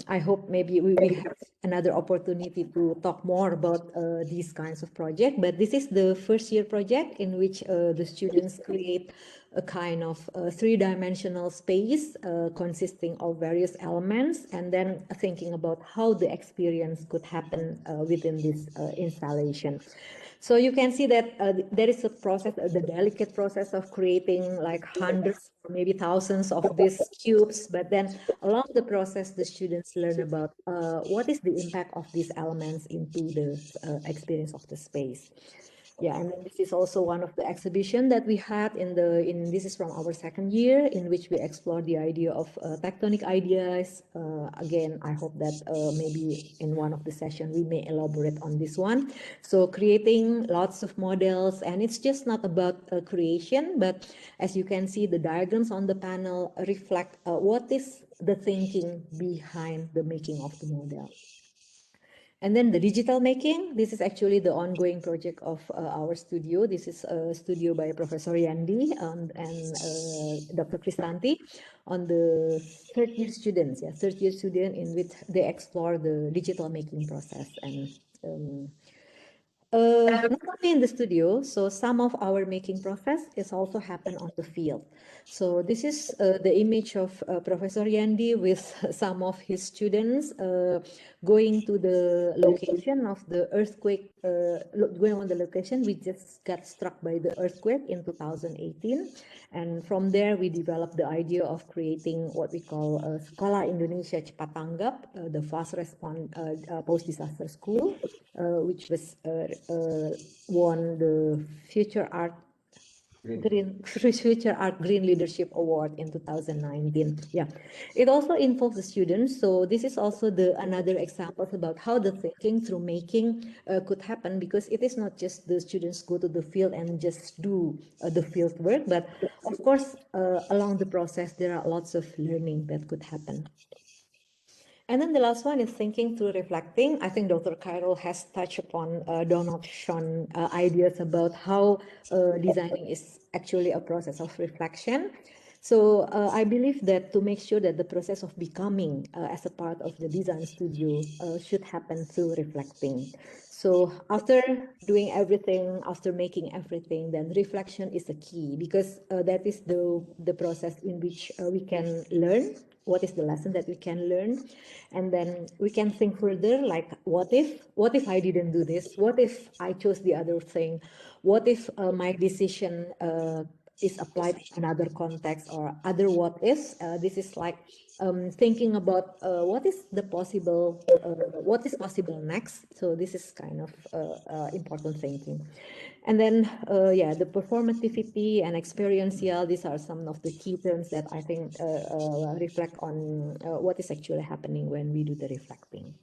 I hope maybe we have another opportunity to talk more about these kinds of projects. But this is the first year project in which the students create a kind of three-dimensional space consisting of various elements, and then thinking about how the experience could happen within this installation. So you can see that there is a process, the delicate process of creating like hundreds or maybe thousands of these cubes. But then along the process, the students learn about what is the impact of these elements into the experience of the space. Yeah, and then this is also one of the exhibition that we had this is from our second year, in which we explore the idea of tectonic ideas. Again, I hope that maybe in one of the sessions we may elaborate on this one. So creating lots of models, and it's just not about creation, but as you can see, the diagrams on the panel reflect what is the thinking behind the making of the model. And then the digital making, this is actually the ongoing project of our studio. This is a studio by Professor Yandi and Dr. Kristanti on the third year students, third year student in which they explore the digital making process. And not only in the studio, so some of our making process is also happen on the field. So this is the image of Professor Yandi with some of his students going to the location of the earthquake, going on the location we just got struck by the earthquake in 2018. And from there, we developed the idea of creating what we call Sekolah Indonesia Cepat Tanggap, the fast response post-disaster school, which was won the Future Art Green Leadership Award in 2019. Yeah, it also involves the students. So this is also another example about how the thinking through making could happen, because it is not just the students go to the field and just do the field work, but of course along the process there are lots of learning that could happen. And then the last one is thinking through reflecting. I think Dr. Khairul has touched upon Donald Sean ideas about how designing is actually a process of reflection. So I believe that to make sure that the process of becoming as a part of the design studio should happen through reflecting. So after doing everything, after making everything, then reflection is the key, because that is the process in which we can learn. What is the lesson that we can learn? And then we can think further, like, what if I didn't do this? What if I chose the other thing? What if my decision is applied in another context, or other what ifs? This is like thinking about what is possible next. So this is kind of important thinking. And then, the performativity and experiential, these are some of the key terms that I think reflect on what is actually happening when we do the reflecting.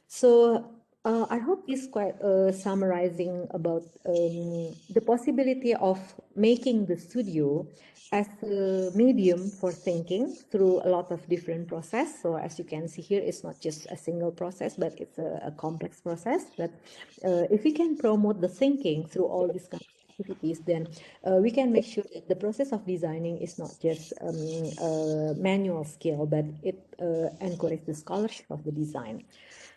So I hope this is quite summarizing about the possibility of making the studio as a medium for thinking through a lot of different process. So as you can see here, it's not just a single process, but it's a complex process. But if we can promote the thinking through all these kinds of activities, then we can make sure that the process of designing is not just manual skill, but it encourages the scholarship of the design.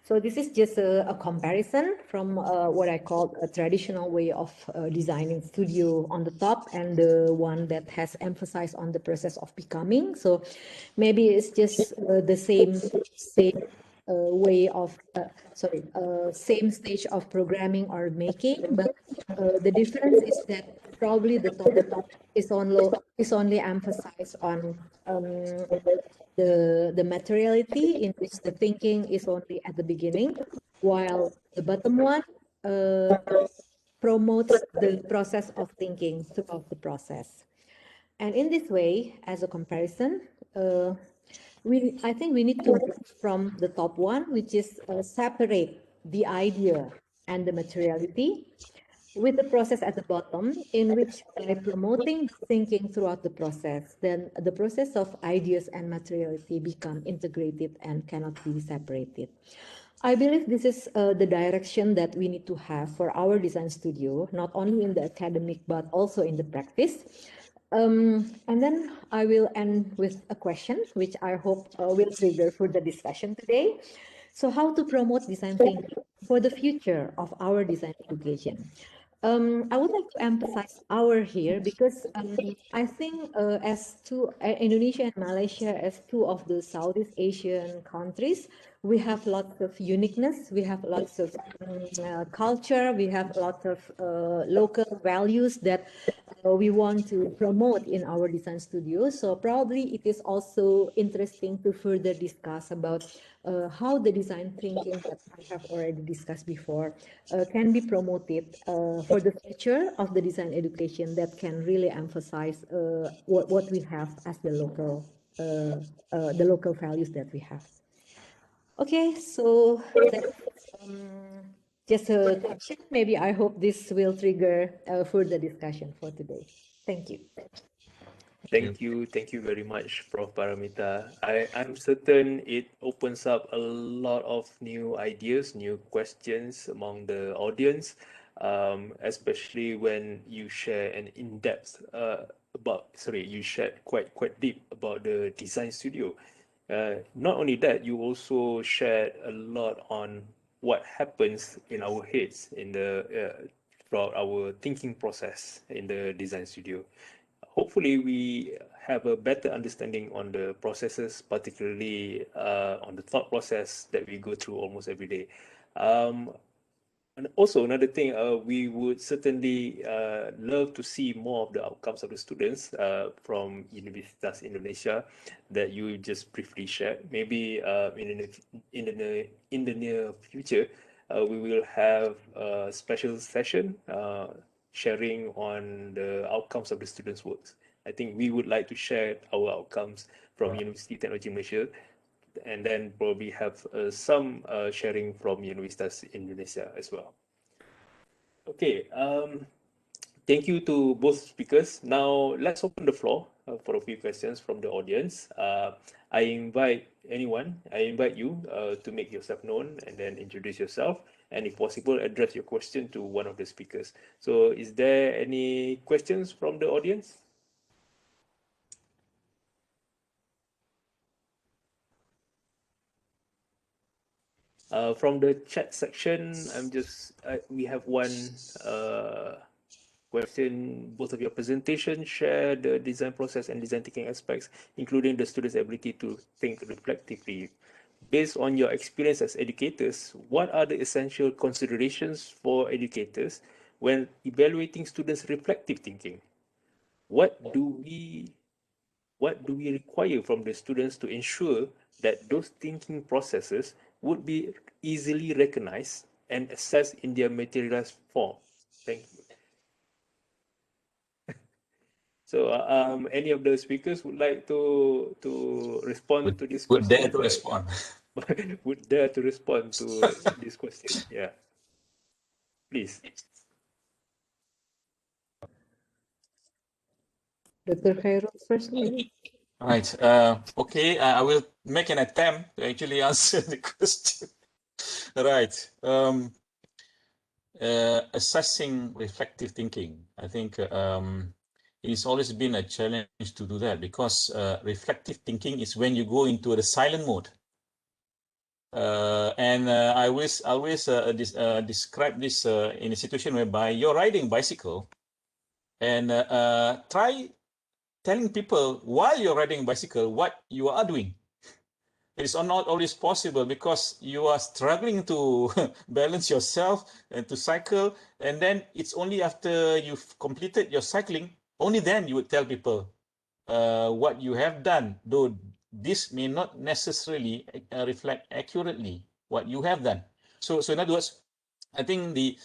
So this is just a comparison from what I call a traditional way of designing studio on the top, and the one that has emphasized on the process of becoming. So maybe it's just the same way of same stage of programming or making, but the difference is that probably the top is only emphasized on the materiality, in which the thinking is only at the beginning, while the bottom one promotes the process of thinking throughout the process. And in this way, as a comparison, I think we need to move from the top one, which is separate the idea and the materiality, with the process at the bottom, in which by promoting thinking throughout the process, then the process of ideas and materiality become integrated and cannot be separated. I believe this is the direction that we need to have for our design studio, not only in the academic, but also in the practice. And then I will end with a question, which I hope will trigger further discussion today. So how to promote design thinking for the future of our design education? I would like to emphasize our here, because I think as Indonesia and Malaysia, as two of the Southeast Asian countries, we have lots of uniqueness, we have lots of culture, we have lots of local values that we want to promote in our design studio. So probably it is also interesting to further discuss about how the design thinking that I have already discussed before can be promoted for the future of the design education, that can really emphasize what we have as the local values that we have. Okay, so that's just a question. Maybe I hope this will trigger further discussion for today. Thank you. Thank you very much, Prof. Paramita. I'm certain it opens up a lot of new ideas, new questions among the audience, especially when you share an in-depth you shared quite deep about the design studio. Not only that, you also shared a lot on what happens in our heads in the throughout our thinking process in the design studio. Hopefully we have a better understanding on the processes, particularly on the thought process that we go through almost every day. Um, and also another thing, we would certainly love to see more of the outcomes of the students from Universitas Indonesia that you just briefly shared. Maybe in the near future, we will have a special session sharing on the outcomes of the students' works. I think we would like to share our outcomes from University Teknologi Malaysia, and then probably have some sharing from Universitas Indonesia as well. Okay, thank you to both speakers. Now let's open the floor for a few questions from the audience. I invite you to make yourself known and then introduce yourself, and if possible, address your question to one of the speakers. So is there any questions from the audience? From the chat section, we have one question. Both of your presentations share the design process and design thinking aspects, including the students' ability to think reflectively. Based on your experience as educators, what are the essential considerations for educators when evaluating students' reflective thinking? What do we require from the students to ensure that those thinking processes would be easily recognized and assessed in their materialized form? Thank you. So, any of the speakers would like to respond to this question? Would dare to respond. Would dare to respond to this question? Yeah, please. Dr. Khairul first, maybe. Right. Okay. I will make an attempt to actually answer the question. Right. Assessing reflective thinking. I think it's always been a challenge to do that, because reflective thinking is when you go into the silent mode. I always describe this in a situation whereby you're riding bicycle, and try telling people while you're riding bicycle what you are doing. It's not always possible, because you are struggling to balance yourself and to cycle, and then it's only after you've completed your cycling, only then you would tell people what you have done, though this may not necessarily reflect accurately what you have done. So in other words, I think the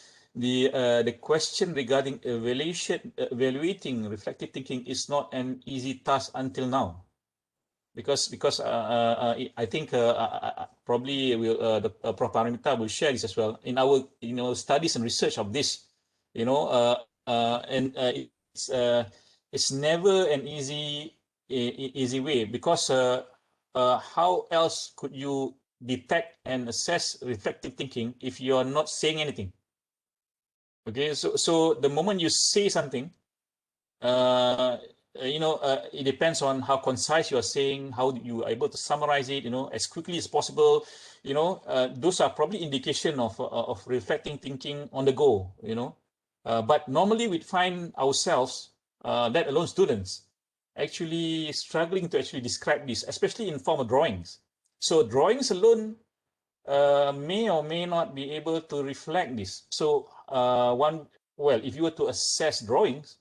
question regarding evaluating reflective thinking is not an easy task until now, because I think probably the Prof. Paramita will share this as well in our studies and research of this, it's never an easy way, because how else could you detect and assess reflective thinking if you are not saying anything? Okay, so the moment you say something, it depends on how concise you are saying, how you are able to summarize it, as quickly as possible. Those are probably indication of reflecting thinking on the go. But normally we find ourselves, let alone students, actually struggling to actually describe this, especially in form of drawings. So drawings alone may or may not be able to reflect this. So if you were to assess drawings,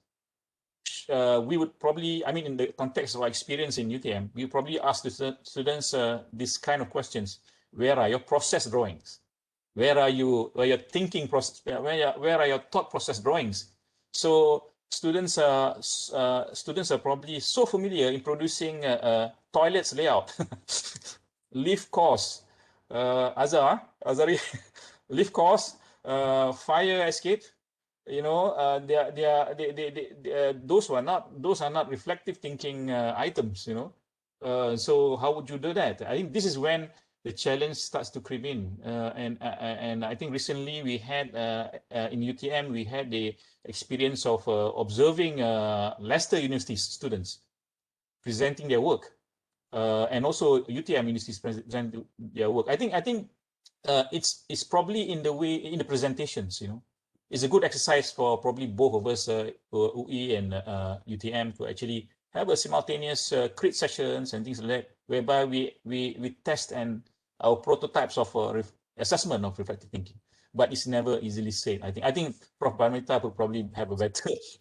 we would probably, in the context of our experience in UTM, we probably ask the students this kind of questions. Where are your process drawings? Where are your thinking process? Where are your thought process drawings? So students are probably so familiar in producing toilets layout, lift course, Azari, lift course, fire escape, those are not reflective thinking items. So how would you do that? I think this is when the challenge starts to creep in. And I think recently we had in UTM we had the experience of observing Leicester University students presenting their work, and also UTM universities presenting their work. I think it's probably in the presentations. It's a good exercise for probably both of us, UE and UTM, to actually have a simultaneous crit sessions and things like that, whereby we test and our prototypes of assessment of reflective thinking. But it's never easily said. I think Prof. Paramita would probably have a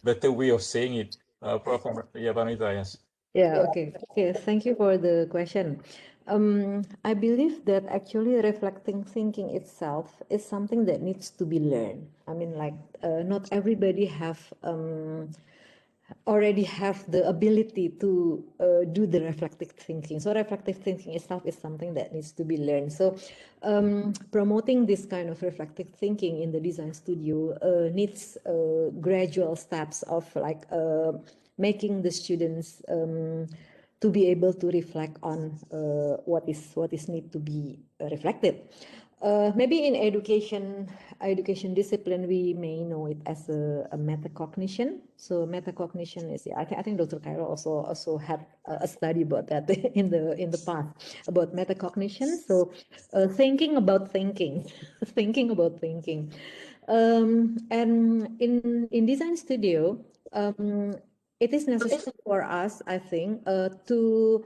better way of saying it. Prof. Paramita, yes. Yeah, okay. Thank you for the question. I believe that actually reflecting thinking itself is something that needs to be learned. I mean, like, not everybody already have the ability to do the reflective thinking. So reflective thinking itself is something that needs to be learned. So promoting this kind of reflective thinking in the design studio needs gradual steps of like making the students to be able to reflect on what is need to be reflected. Maybe in education discipline, we may know it as a metacognition. So metacognition is, I think Dr. Khairul also had a study about that in the past about metacognition. So thinking about thinking, thinking about thinking, and in design studio, it is necessary for us, I think, to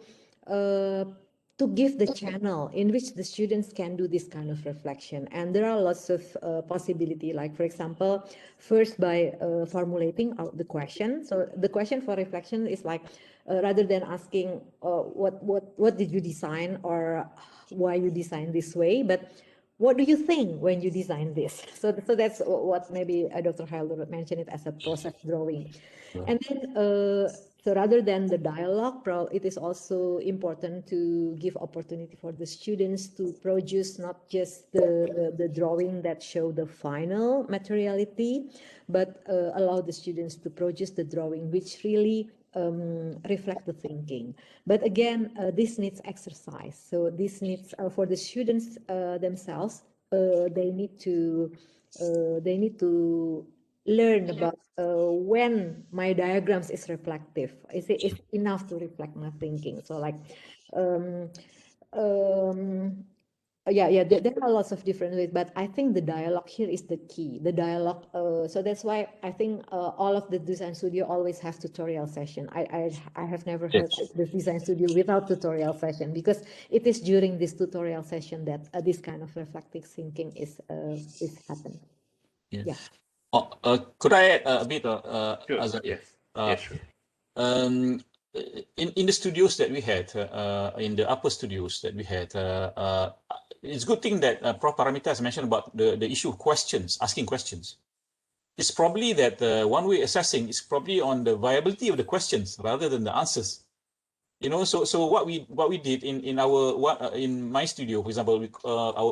give the channel in which the students can do this kind of reflection. And there are lots of possibility, like for example, first by formulating out the question. So the question for reflection is like, rather than asking what did you design or why you design this way, but what do you think when you design this? So that's what maybe Dr. Khairul mentioned it as a process drawing. And then so rather than the dialogue, it is also important to give opportunity for the students to produce not just the drawing that show the final materiality, but allow the students to produce the drawing which really reflect the thinking. But again, this needs exercise. So this needs for the students themselves. They need to learn about when my diagrams is reflective. Is it enough to reflect my thinking? So like, there are lots of different ways, but I think the dialogue here is the key. The dialogue. So that's why I think all of the design studio always have tutorial session. I have never heard the design studio without tutorial session, because it is during this tutorial session that this kind of reflective thinking is happening. Yes. Yeah. Could I add a bit, Sure. Azari? Yes, sure. In the studios that we had, in the upper studios that we had, it's a good thing that Prof. Paramita has mentioned about the issue of questions, asking questions. It's probably that one way assessing is probably on the viability of the questions rather than the answers. So what we did in my studio, for example,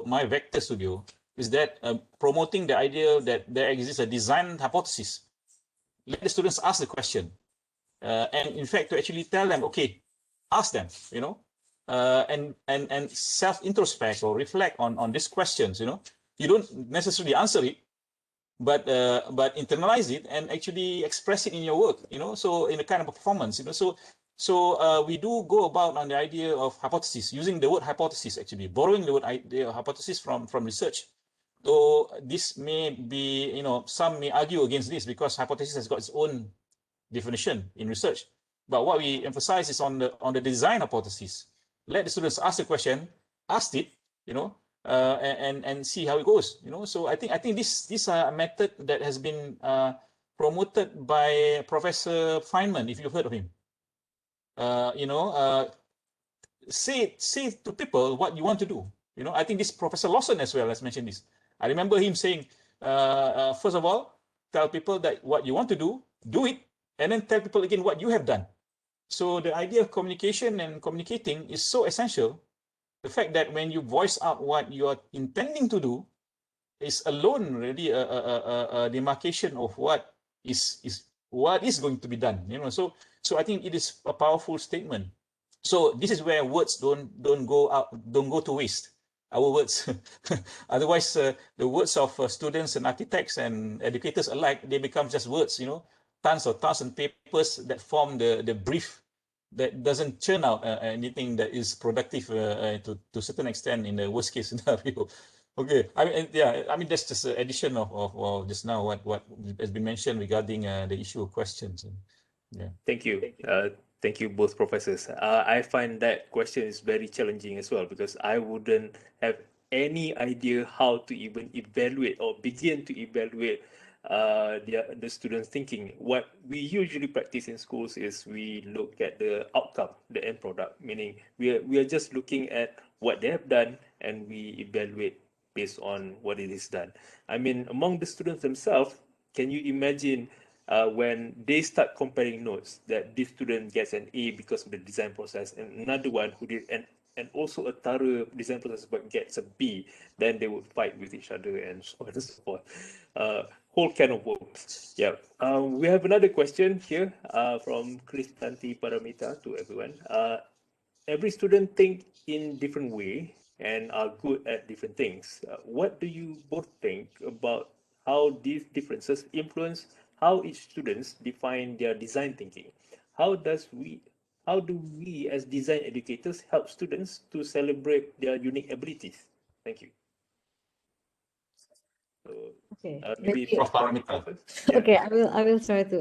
my vector studio, is that promoting the idea that there exists a design hypothesis. Let the students ask the question, and in fact to actually tell them, okay, ask them, and self-introspect or reflect on these questions. You don't necessarily answer it, but internalize it and actually express it in your work. So in a kind of performance. So we do go about on the idea of hypothesis, using the word hypothesis, actually borrowing the word idea hypothesis from research. Though this may be, some may argue against this because hypothesis has got its own definition in research. But what we emphasize is on the design hypothesis. Let the students ask the question, ask it, and see how it goes. So I think this is a method that has been promoted by Professor Feynman, if you've heard of him. Say to people what you want to do. I think this Professor Lawson as well has mentioned this. I remember him saying, first of all, tell people that what you want to do it, and then tell people again what you have done. So the idea of communication and communicating is so essential. The fact that when you voice out what you are intending to do, is alone already a demarcation of what is going to be done. You know, so I think it is a powerful statement. So this is where words don't go to waste. Our words, otherwise the words of students and architects and educators alike, they become just words. You know, tons of papers that form the brief that doesn't churn out anything that is productive to a certain extent in the worst case scenario. Okay, I mean, yeah, I mean, that's just an addition of just now what has been mentioned regarding the issue of questions. Yeah. Thank you. Thank you, both professors. I find that question is very challenging as well, because I wouldn't have any idea how to even evaluate or begin to evaluate the students' thinking. What we usually practice in schools is we look at the outcome, the end product, meaning we are just looking at what they have done and we evaluate based on what it is done. I mean, among the students themselves, can you imagine when they start comparing notes, that this student gets an A because of the design process, and another one who did and also a thorough design process but gets a B, then they would fight with each other and so on and so forth. Whole can of worms. Yeah. We have another question here from Kristanti Paramita to everyone. Every student think in different way and are good at different things. What do you both think about how these differences influence how each students define their design thinking? How do we as design educators help students to celebrate their unique abilities? Thank you. So, Okay, maybe maybe- Prof. Paramita first. Yeah. Okay, I will try to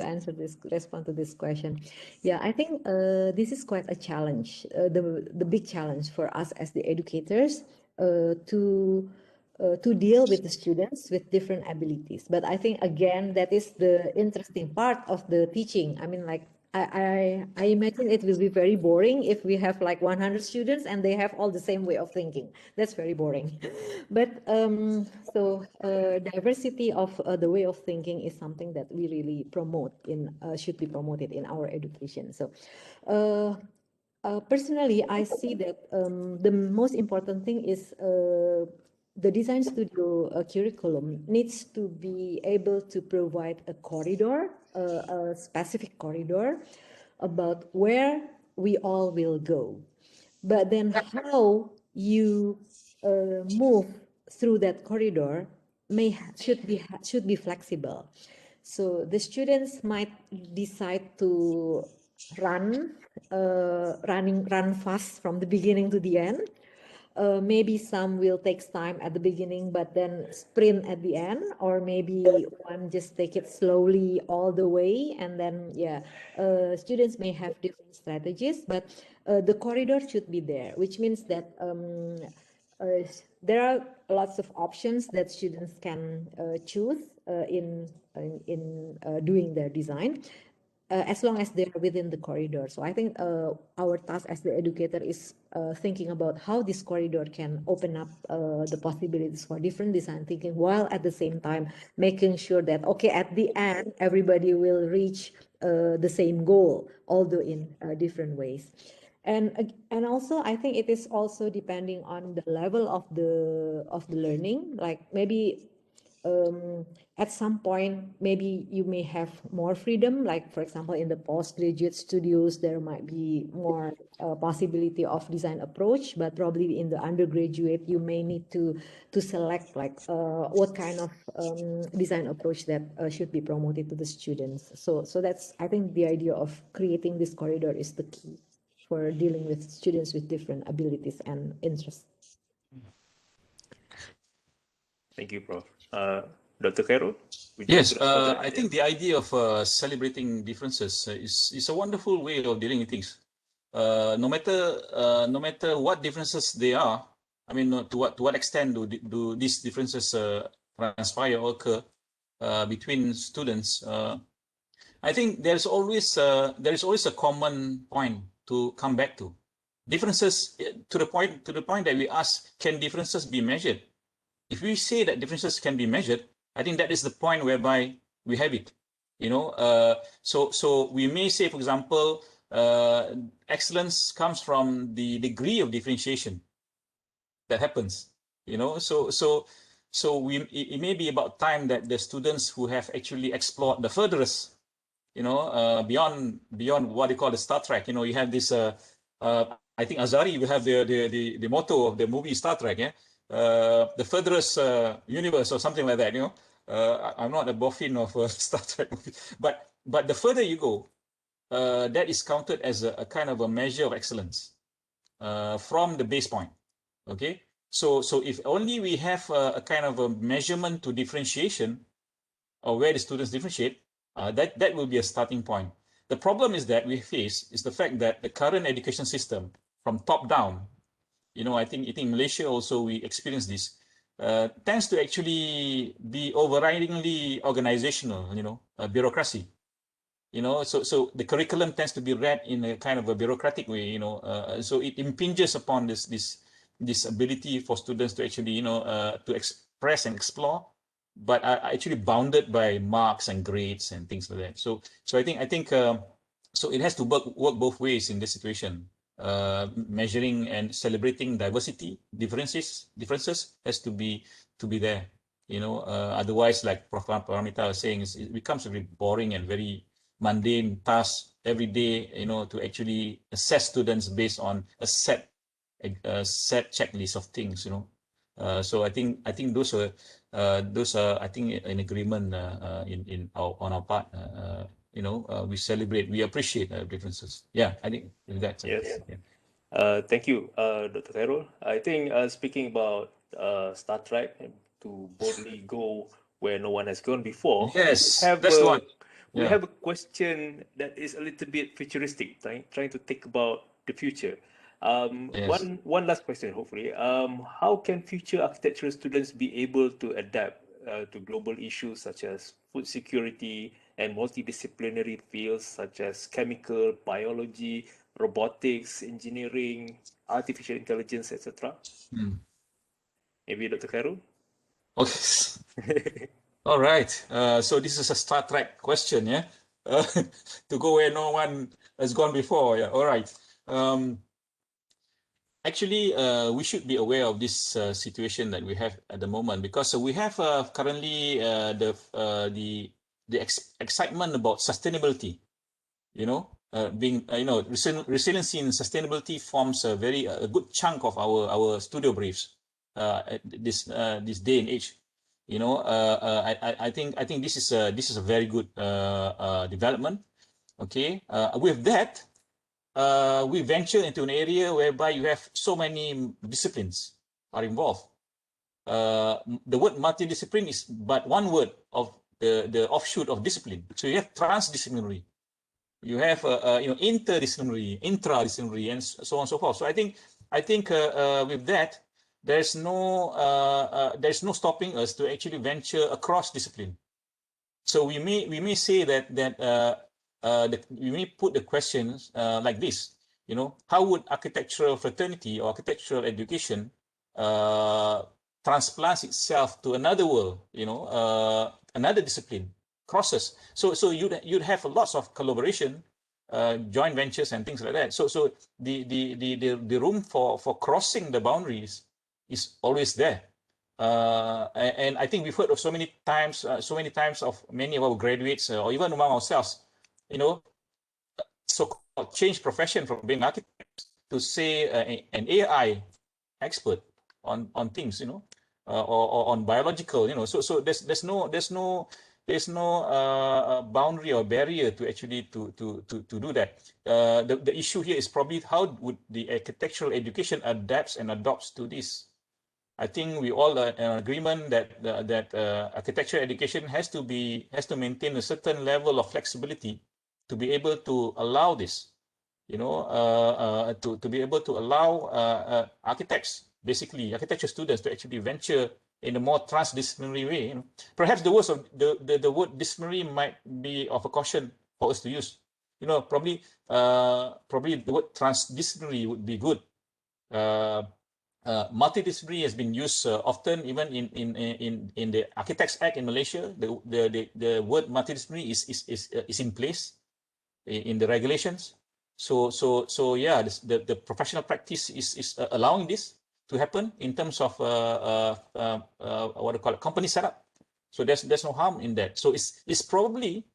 respond to this question. Yeah, I think this is quite a challenge, the big challenge for us as the educators to deal with the students with different abilities. But I think again that is the interesting part of the teaching. I mean, like I imagine it will be very boring if we have like 100 students and they have all the same way of thinking. That's very boring. But diversity of the way of thinking is something that we really promote should be promoted in our education. So personally, I see that the most important thing is the design studio curriculum needs to be able to provide a corridor, a specific corridor about where we all will go. But then how you move through that corridor should be flexible. So the students might decide to run fast from the beginning to the end. Maybe some will take time at the beginning, but then sprint at the end, or maybe one just take it slowly all the way. And then, students may have different strategies, but the corridor should be there, which means that there are lots of options that students can choose in doing their design. As long as they're within the corridor. So I think our task as the educator is thinking about how this corridor can open up the possibilities for different design thinking, while at the same time making sure that, okay, at the end, everybody will reach the same goal, although in different ways. And also, I think it is also depending on the level of the learning. Like maybe at some point, maybe you may have more freedom, like for example, in the postgraduate studios, there might be more possibility of design approach, but probably in the undergraduate, you may need to select like what kind of design approach that should be promoted to the students. So that's, I think the idea of creating this corridor is the key for dealing with students with different abilities and interests. Thank you, Prof. Dr. Khairul? Yes, I think the idea of celebrating differences is a wonderful way of dealing with things. No matter what differences they are, I mean, to what extent do these differences transpire or occur between students? I think there is always a common point to come back to. Differences to the point that we ask, can differences be measured? If we say that differences can be measured, I think that is the point whereby we have it. You know, so we may say, for example, excellence comes from the degree of differentiation that happens. You know, so So it may be about time that the students who have actually explored the furthest, beyond what they call the Star Trek. You have this. I think Azari will have the motto of the movie Star Trek. Yeah, the furthest universe or something like that. I'm not a boffin of Star Trek, but the further you go, that is counted as a kind of a measure of excellence from the base point. Okay, so if only we have a kind of a measurement to differentiation, or where the students differentiate, that will be a starting point. The problem is that we face is the fact that the current education system, from top down, I think Malaysia also we experience this, tends to actually be overridingly organizational, bureaucracy. So the curriculum tends to be read in a kind of a bureaucratic way, so it impinges upon this ability for students to actually, to express and explore, but are actually bounded by marks and grades and things like that. So I think so it has to work both ways in this situation. Measuring and celebrating diversity, differences has to be there. Otherwise, like Prof. Paramita was saying, it becomes a very boring and very mundane task every day. To actually assess students based on a set checklist of things. So I think those are I think in agreement on our part. We celebrate, we appreciate differences. Yeah, I think that's Yes. it. Yeah. Thank you, Dr. Khairul. I think speaking about Star Trek, to boldly go where no one has gone before, Yes, we have that's the one. we Yeah. have a question that is a little bit futuristic, trying to think about the future. Yes. One last question, hopefully. How can future architectural students be able to adapt to global issues such as food security and multidisciplinary fields such as chemical, biology, robotics, engineering, artificial intelligence, etc.? Maybe Dr. Khairul? Okay. All right. So this is a Star Trek question, yeah? To go where no one has gone before. Yeah. All right. Actually, we should be aware of this situation that we have at the moment, because we have currently the excitement about sustainability. Resiliency and sustainability forms a good chunk of our studio briefs at this day and age. I think this is a very good development. Okay, with that, we venture into an area whereby you have so many disciplines are involved. The word multidiscipline is but one word of the offshoot of discipline. So you have transdisciplinary, you have interdisciplinary, intradisciplinary, and so on and so forth. So I think with that, there's no stopping us to actually venture across discipline. So we may say that we may put the questions like this. How would architectural fraternity or architectural education transplant itself to another world? Another discipline crosses. So you'd have lots of collaboration, joint ventures, and things like that. So the room for crossing the boundaries is always there. And I think we've heard of so many times of many of our graduates, or even among ourselves, so-called change profession from being architects to say an AI expert on things, or on biological, So there's no boundary or barrier to actually to do that. The issue here is probably how would the architectural education adapts and adopts to this. I think we all are in agreement that architectural education has to maintain a certain level of flexibility to be able to allow this, to be able to allow architects, basically architecture students, to actually venture in a more transdisciplinary way. Perhaps the word disciplinary might be of a caution for us to use. Probably the word transdisciplinary would be good. Multidisciplinary has been used often, even in the Architects Act in Malaysia. The word multidisciplinary is in place in the regulations. So yeah, the professional practice is allowing this. to happen in terms of what do you call it, company setup. So there's no harm in that. So it's probably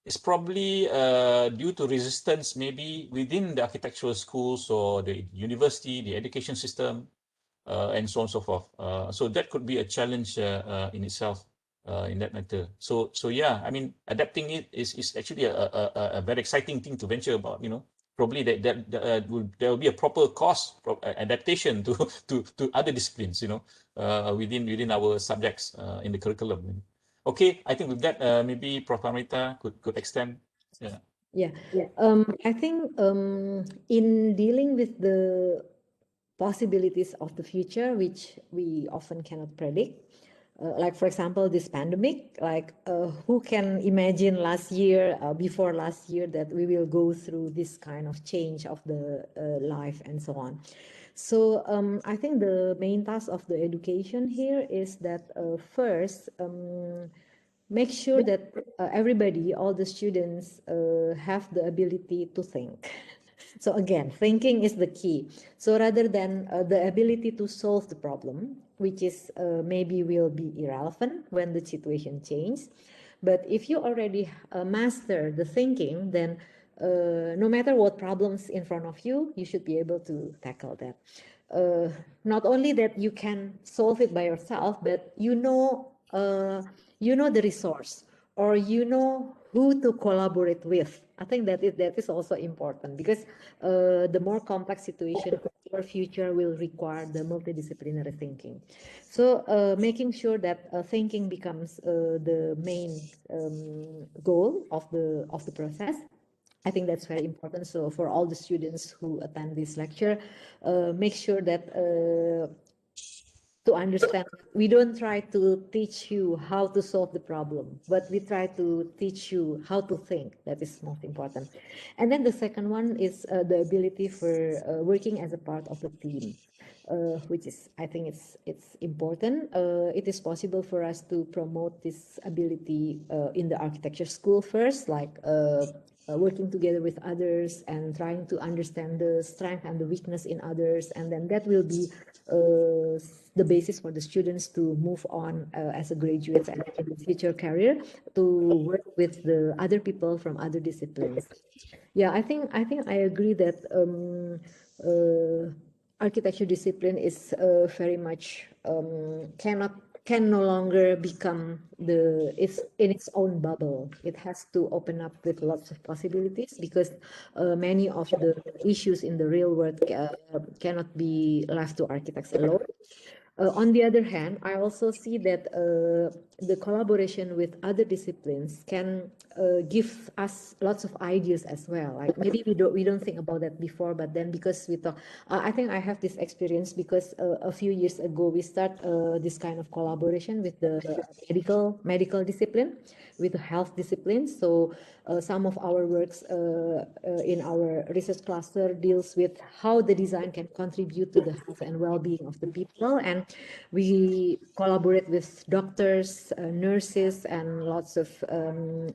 due to resistance maybe within the architectural schools or the university, the education system, and so on and so forth. So that could be a challenge in itself in that matter. So yeah, I mean, adapting it is actually a very exciting thing to venture about. You know, probably there will be a proper course adaptation to other disciplines. You know, within our subjects in the curriculum. Okay, I think with that, maybe Prof. Paramita could extend. Yeah. Yeah. I think in dealing with the possibilities of the future, which we often cannot predict, like for example, this pandemic, like who can imagine before last year, that we will go through this kind of change of the life and so on. So I think the main task of the education here is that first, make sure that everybody, all the students, have the ability to think. So again, thinking is the key. So rather than the ability to solve the problem, which is maybe will be irrelevant when the situation changes. But if you already master the thinking, then no matter what problems in front of you, you should be able to tackle that. Not only that you can solve it by yourself, but you know the resource, or you know who to collaborate with. I think that is also important, because the more complex situation, our future will require the multidisciplinary thinking. So making sure that thinking becomes the main goal of the process. I think that's very important. So for all the students who attend this lecture, make sure that to understand, we don't try to teach you how to solve the problem, but we try to teach you how to think. That is most important. And then the second one is the ability for working as a part of the team, which is, I think it's important. It is possible for us to promote this ability in the architecture school first, like working together with others and trying to understand the strength and the weakness in others, and then that will be the basis for the students to move on as a graduates and in the future career, to work with the other people from other disciplines. Yeah, I think I agree that architecture discipline is very much can no longer become it's in its own bubble. It has to open up with lots of possibilities, because many of the issues in the real world cannot be left to architects alone. On the other hand, I also see that the collaboration with other disciplines can give us lots of ideas as well. Like maybe we don't think about that before, but then because we talk, I think I have this experience because a few years ago we start this kind of collaboration with the medical discipline, with the health discipline. So some of our works in our research cluster deals with how the design can contribute to the health and well-being of the people, and we collaborate with doctors, nurses, and lots of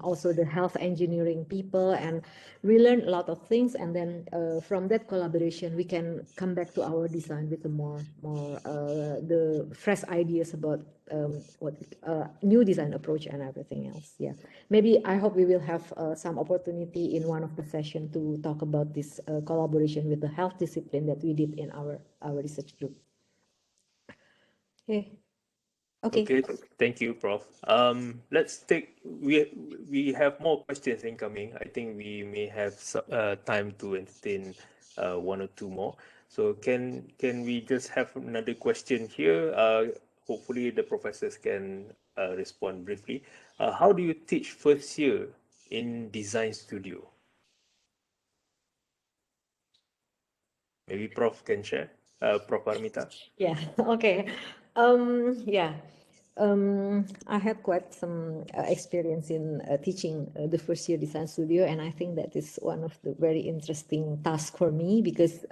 also the health engineering people, and we learn a lot of things. And then from that collaboration, we can come back to our design with the more the fresh ideas about what new design approach and everything else. Yeah, maybe I hope we will have some opportunity in one of the session to talk about this collaboration with the health discipline that we did in our research group. Okay. Okay, thank you, Prof. Let's take, we have more questions incoming. I think we may have time to entertain one or two more. So can we just have another question here? Hopefully the professors can respond briefly. How do you teach first year in design studio? Maybe Prof can share. Prof Paramita. Yeah. Okay. Yeah. I had quite some experience in teaching the first year design studio, and I think that is one of the very interesting tasks for me, because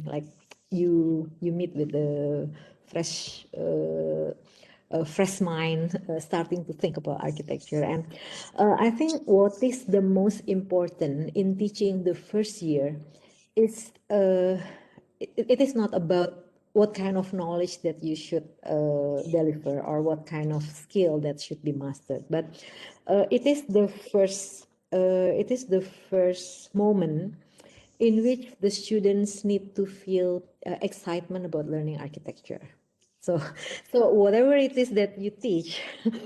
like you meet with the fresh mind, starting to think about architecture. And I think what is the most important in teaching the first year is it is not about what kind of knowledge that you should deliver, or what kind of skill that should be mastered. But it is the first moment in which the students need to feel excitement about learning architecture. So, so whatever it is that you teach,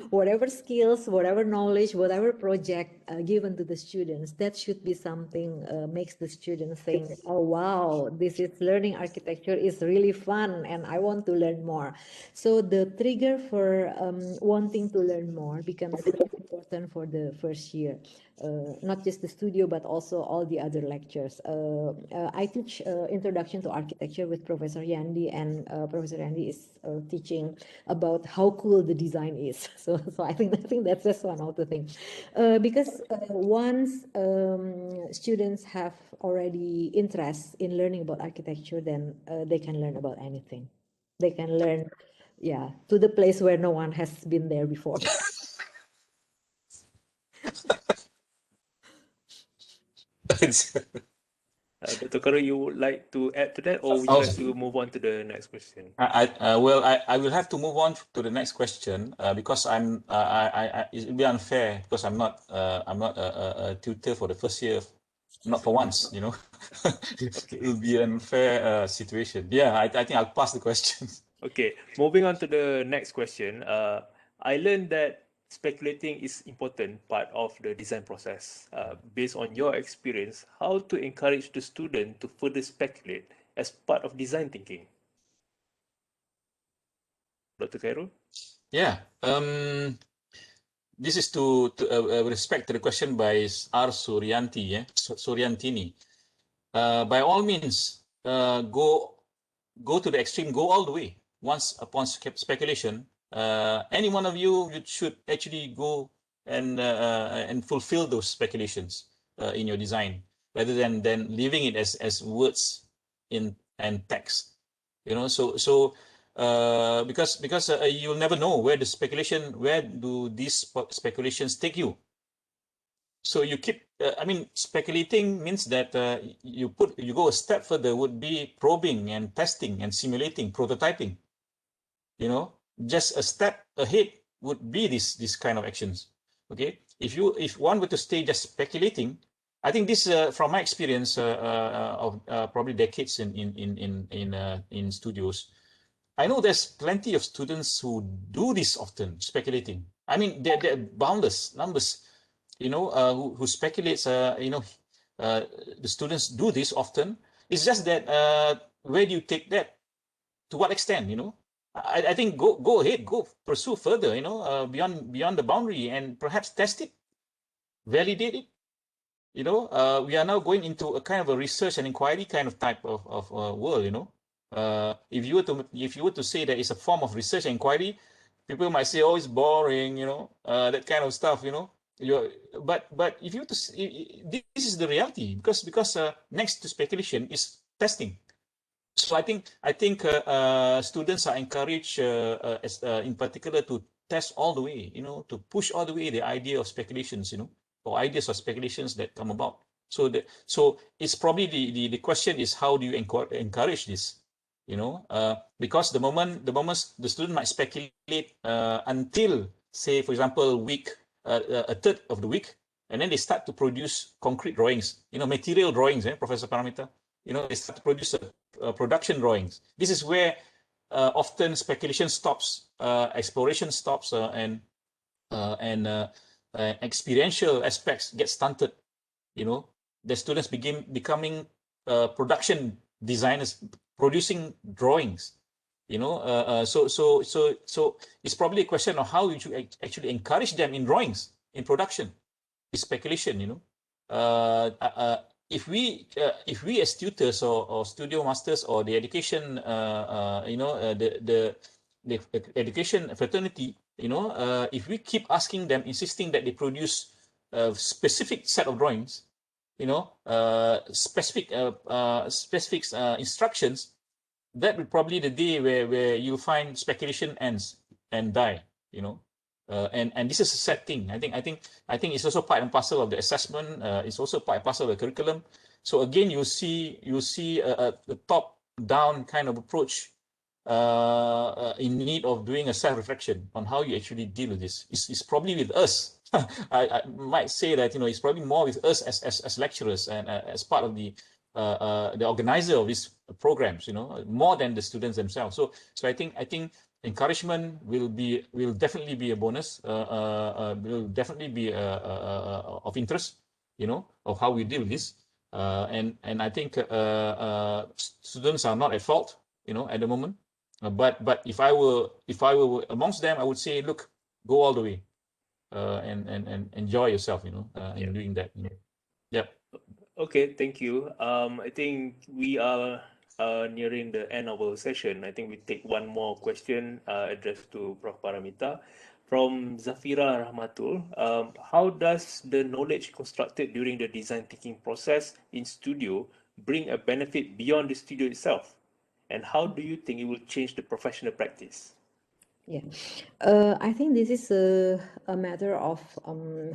whatever skills, whatever knowledge, whatever project given to the students, that should be something makes the students think, oh wow, this is learning architecture is really fun and I want to learn more. So the trigger for wanting to learn more becomes very important for the first year. Not just the studio, but also all the other lectures. I teach Introduction to Architecture with Professor Yandi, and Professor Yandi is teaching about how cool the design is. So I think that's just one of the things. Because once students have already interest in learning about architecture, then they can learn about anything. They can learn, yeah, to the place where no one has been there before. Dr. Khairul, you would like to add to that, or would you like to move on to the next question? Well, I will have to move on to the next question because it will be unfair because I'm not a tutor for the first year, not for once, you know. It will be an unfair situation. Yeah, I think I'll pass the question. Okay, moving on to the next question. I learned that speculating is important part of the design process. Based on your experience, how to encourage the student to further speculate as part of design thinking? Dr. Khairul? Yeah. This is to respect to the question by R. Suryanti, yeah, Suryantini. By all means, go to the extreme, go all the way. Once upon speculation, any one of you should actually go and fulfill those speculations in your design, rather than leaving it as words in and text. You know, because you'll never know where do these speculations take you. So you keep, I mean, speculating means that you go a step further, would be probing and testing and simulating, prototyping. You know, just a step ahead would be this kind of actions. Okay, if one were to stay just speculating, I think this from my experience of probably decades in studios, I know there's plenty of students who do this often, speculating. I mean, they're boundless numbers, you know, who speculates. You know, the students do this often. It's just that where do you take that? To what extent? You know, I think go ahead, go pursue further. You know, beyond the boundary, and perhaps test it, validate it. You know, we are now going into a kind of a research and inquiry kind of type of world. You know. If you were to say that it's a form of research and inquiry, people might say, "Oh, it's boring," you know, that kind of stuff, you know. But if you were to this is the reality, because next to speculation is testing. So I think students are encouraged, in particular, to test all the way, you know, to push all the way the idea of speculations, you know, or ideas of speculations that come about. So it's probably the question is, how do you encourage this? You know, because the moment the student might speculate until, say, for example, a third of the week, and then they start to produce concrete drawings, you know, material drawings, Professor Paramita. You know, they start to produce production drawings. This is where often speculation stops, exploration stops, and experiential aspects get stunted. You know, the students becoming production designers, producing drawings. You know, so it's probably a question of how you should actually encourage them in drawings, in production, in speculation. You know, if we as tutors or studio masters or the education, you know, the education fraternity, you know, if we keep asking them, insisting that they produce a specific set of drawings, you know, specific instructions, that will probably the day where you find speculation ends and die, you know. And this is a sad thing. I think it's also part and parcel of the assessment. It's also part and parcel of the curriculum. So again, you see a top-down kind of approach in need of doing a self-reflection on how you actually deal with this. It's probably with us. I might say that, you know, it's probably more with us as lecturers and as part of the organizer of these programs, you know, more than the students themselves. So I think encouragement will definitely be a bonus. Will definitely be of interest, you know, of how we deal with this. And I think students are not at fault, you know, at the moment. But if I were amongst them, I would say, look, go all the way, and enjoy yourself, you know, in doing that. You know? Yep. Okay, thank you. I think we are nearing the end of our session. I think we take one more question addressed to Prof. Paramita from Zafira Rahmatul. How does the knowledge constructed during the design thinking process in studio bring a benefit beyond the studio itself? And how do you think it will change the professional practice? Yeah, I think this is a matter of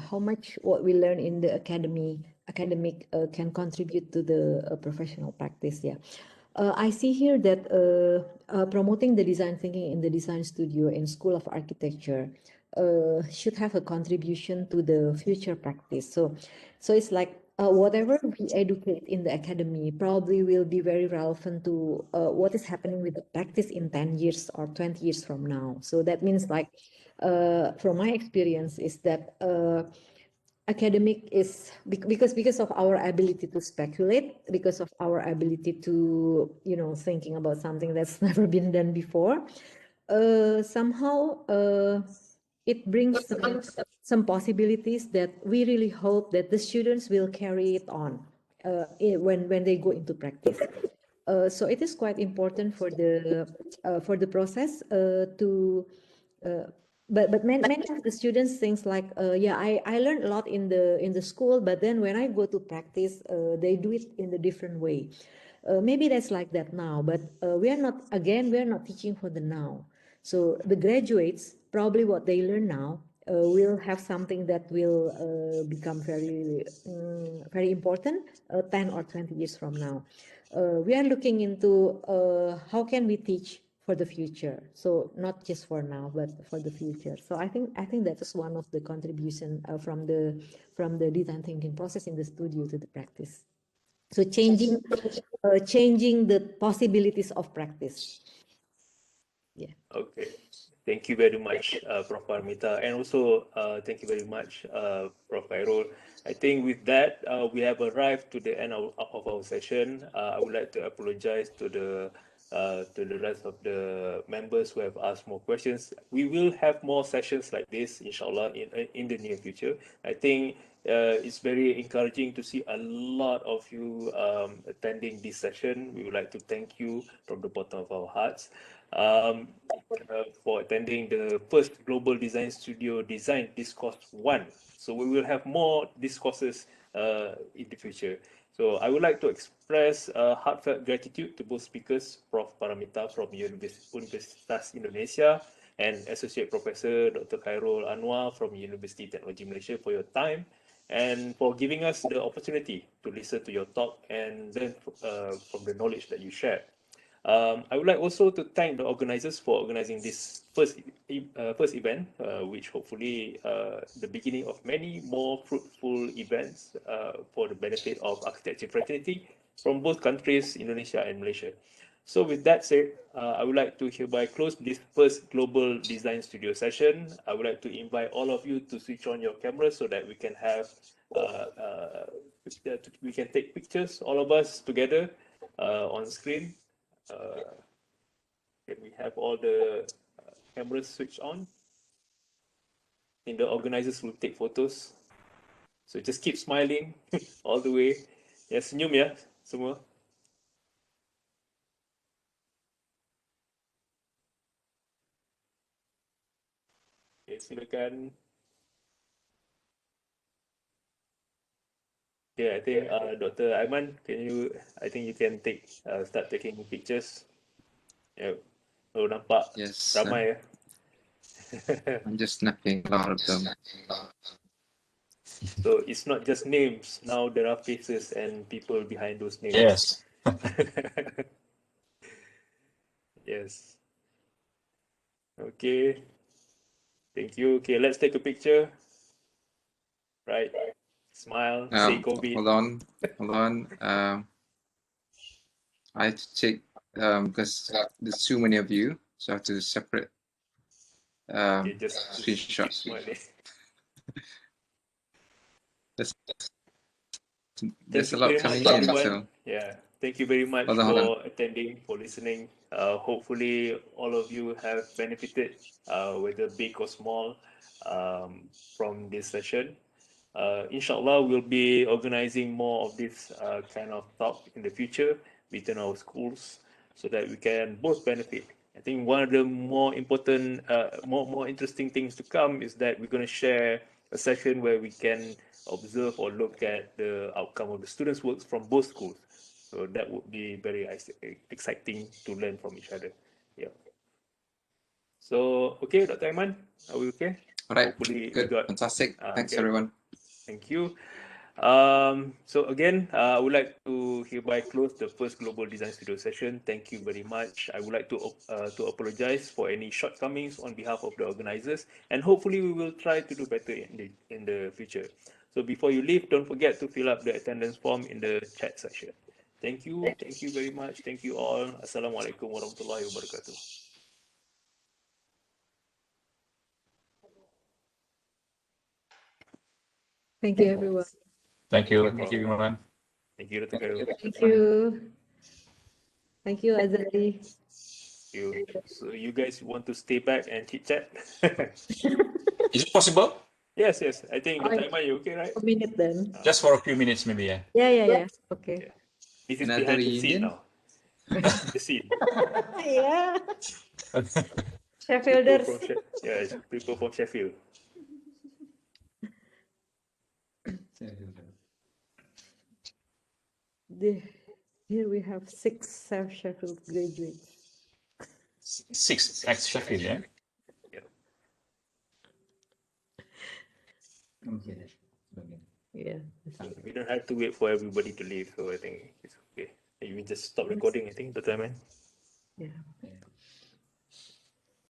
how much what we learn in the academic can contribute to the professional practice. Yeah, I see here that promoting the design thinking in the design studio in School of Architecture should have a contribution to the future practice. So it's like whatever we educate in the academy probably will be very relevant to what is happening with the practice in 10 years or 20 years from now. So that means, like, from my experience is that academic is because of our ability to speculate, because of our ability to, you know, thinking about something that's never been done before, somehow it brings some possibilities that we really hope that the students will carry it on when they go into practice. So it is quite important for the process to. But many of the students thinks like, yeah, I learned a lot in the school, but then when I go to practice, they do it in a different way. Maybe that's like that now, but we are not teaching for the now. So the graduates, probably what they learn now will have something that will become very important 10 or 20 years from now. We are looking into how can we teach for the future. So not just for now, but for the future. So I think that is one of the contribution from the design thinking process in the studio to the practice. So changing the possibilities of practice. Yeah. Okay. Thank you very much, Prof. Paramita, and also thank you very much, Prof. Khairul. I think with that, we have arrived to the end of our session. I would like to apologize to the rest of the members who have asked more questions. We will have more sessions like this, inshallah, in the near future. I think it's very encouraging to see a lot of you attending this session. We would like to thank you from the bottom of our hearts. For attending the first Global Design Studio Design Discourse 1. So we will have more discourses in the future. So I would like to express heartfelt gratitude to both speakers, Prof. Paramita from Universitas Indonesia and Associate Professor Dr. Khairul Anwar from Universiti Teknologi Malaysia for your time and for giving us the opportunity to listen to your talk and learn from the knowledge that you shared. I would like also to thank the organizers for organizing this first event, which hopefully the beginning of many more fruitful events for the benefit of architecture fraternity from both countries, Indonesia and Malaysia. So with that said, I would like to hereby close this first Global Design Studio session. I would like to invite all of you to switch on your cameras so that we can have, we can take pictures, all of us together on screen. Can we have all the cameras switched on? And the organizers will take photos. So just keep smiling all the way. Ya, senyum ya semua. Okay, silakan. Yeah, I think Dr. Aiman, I think you can start taking pictures. Yeah. Oh, nampak Yes, ramai ya. I'm just snapping a lot of them. So it's not just names. Now there are faces and people behind those names. Yes. Yes. Okay. Thank you. Okay, let's take a picture. Right. Smile. Say COVID. Hold on. I have to take because there's too many of you, so I have to separate Okay, just screenshots. smiling. There's Thank a you lot very coming much, in. everyone. So Yeah, thank you very much hold on. for attending, for listening. Hopefully, all of you have benefited, whether big or small, from this session. Inshallah, we'll be organizing more of this kind of talk in the future within our schools so that we can both benefit. I think one of the more important, more interesting things to come is that we're going to share a session where we can observe or look at the outcome of the students' works from both schools. So that would be very exciting to learn from each other. Yeah. So, okay, Dr. Aiman, are we okay? All right, Hopefully good, we got, fantastic. Thanks, okay. everyone. Thank you. So again, I would like to hereby close the first Global Design Studio session. Thank you very much. I would like to apologize for any shortcomings on behalf of the organizers, and hopefully we will try to do better in the future. So before you leave, don't forget to fill up the attendance form in the chat section. Thank you very much. Thank you all. Assalamualaikum warahmatullahi wabarakatuh. Thank you, everyone. Thank you. Thank Thank you, you, everyone. Thank you, Dr. Khairul. Thank you. Thank you, Azari. So you guys want to stay back and chit chat? Is it possible? Yes. I think Oh, Dr. Aiman, you okay, right? A minute then. Just for a few minutes, maybe. Yeah. Yeah. Okay. Yeah. This is Another behind the scene reunion? now. The scene. Yeah. People Sheffielders. from it's people from Sheffield. Here we have 6 South Sheffield graduates. 6 ex Sheffield, yeah. Yeah. We don't have to wait for everybody to leave, so I think it's okay. You just stop recording, I think, Dr. Aiman. Yeah.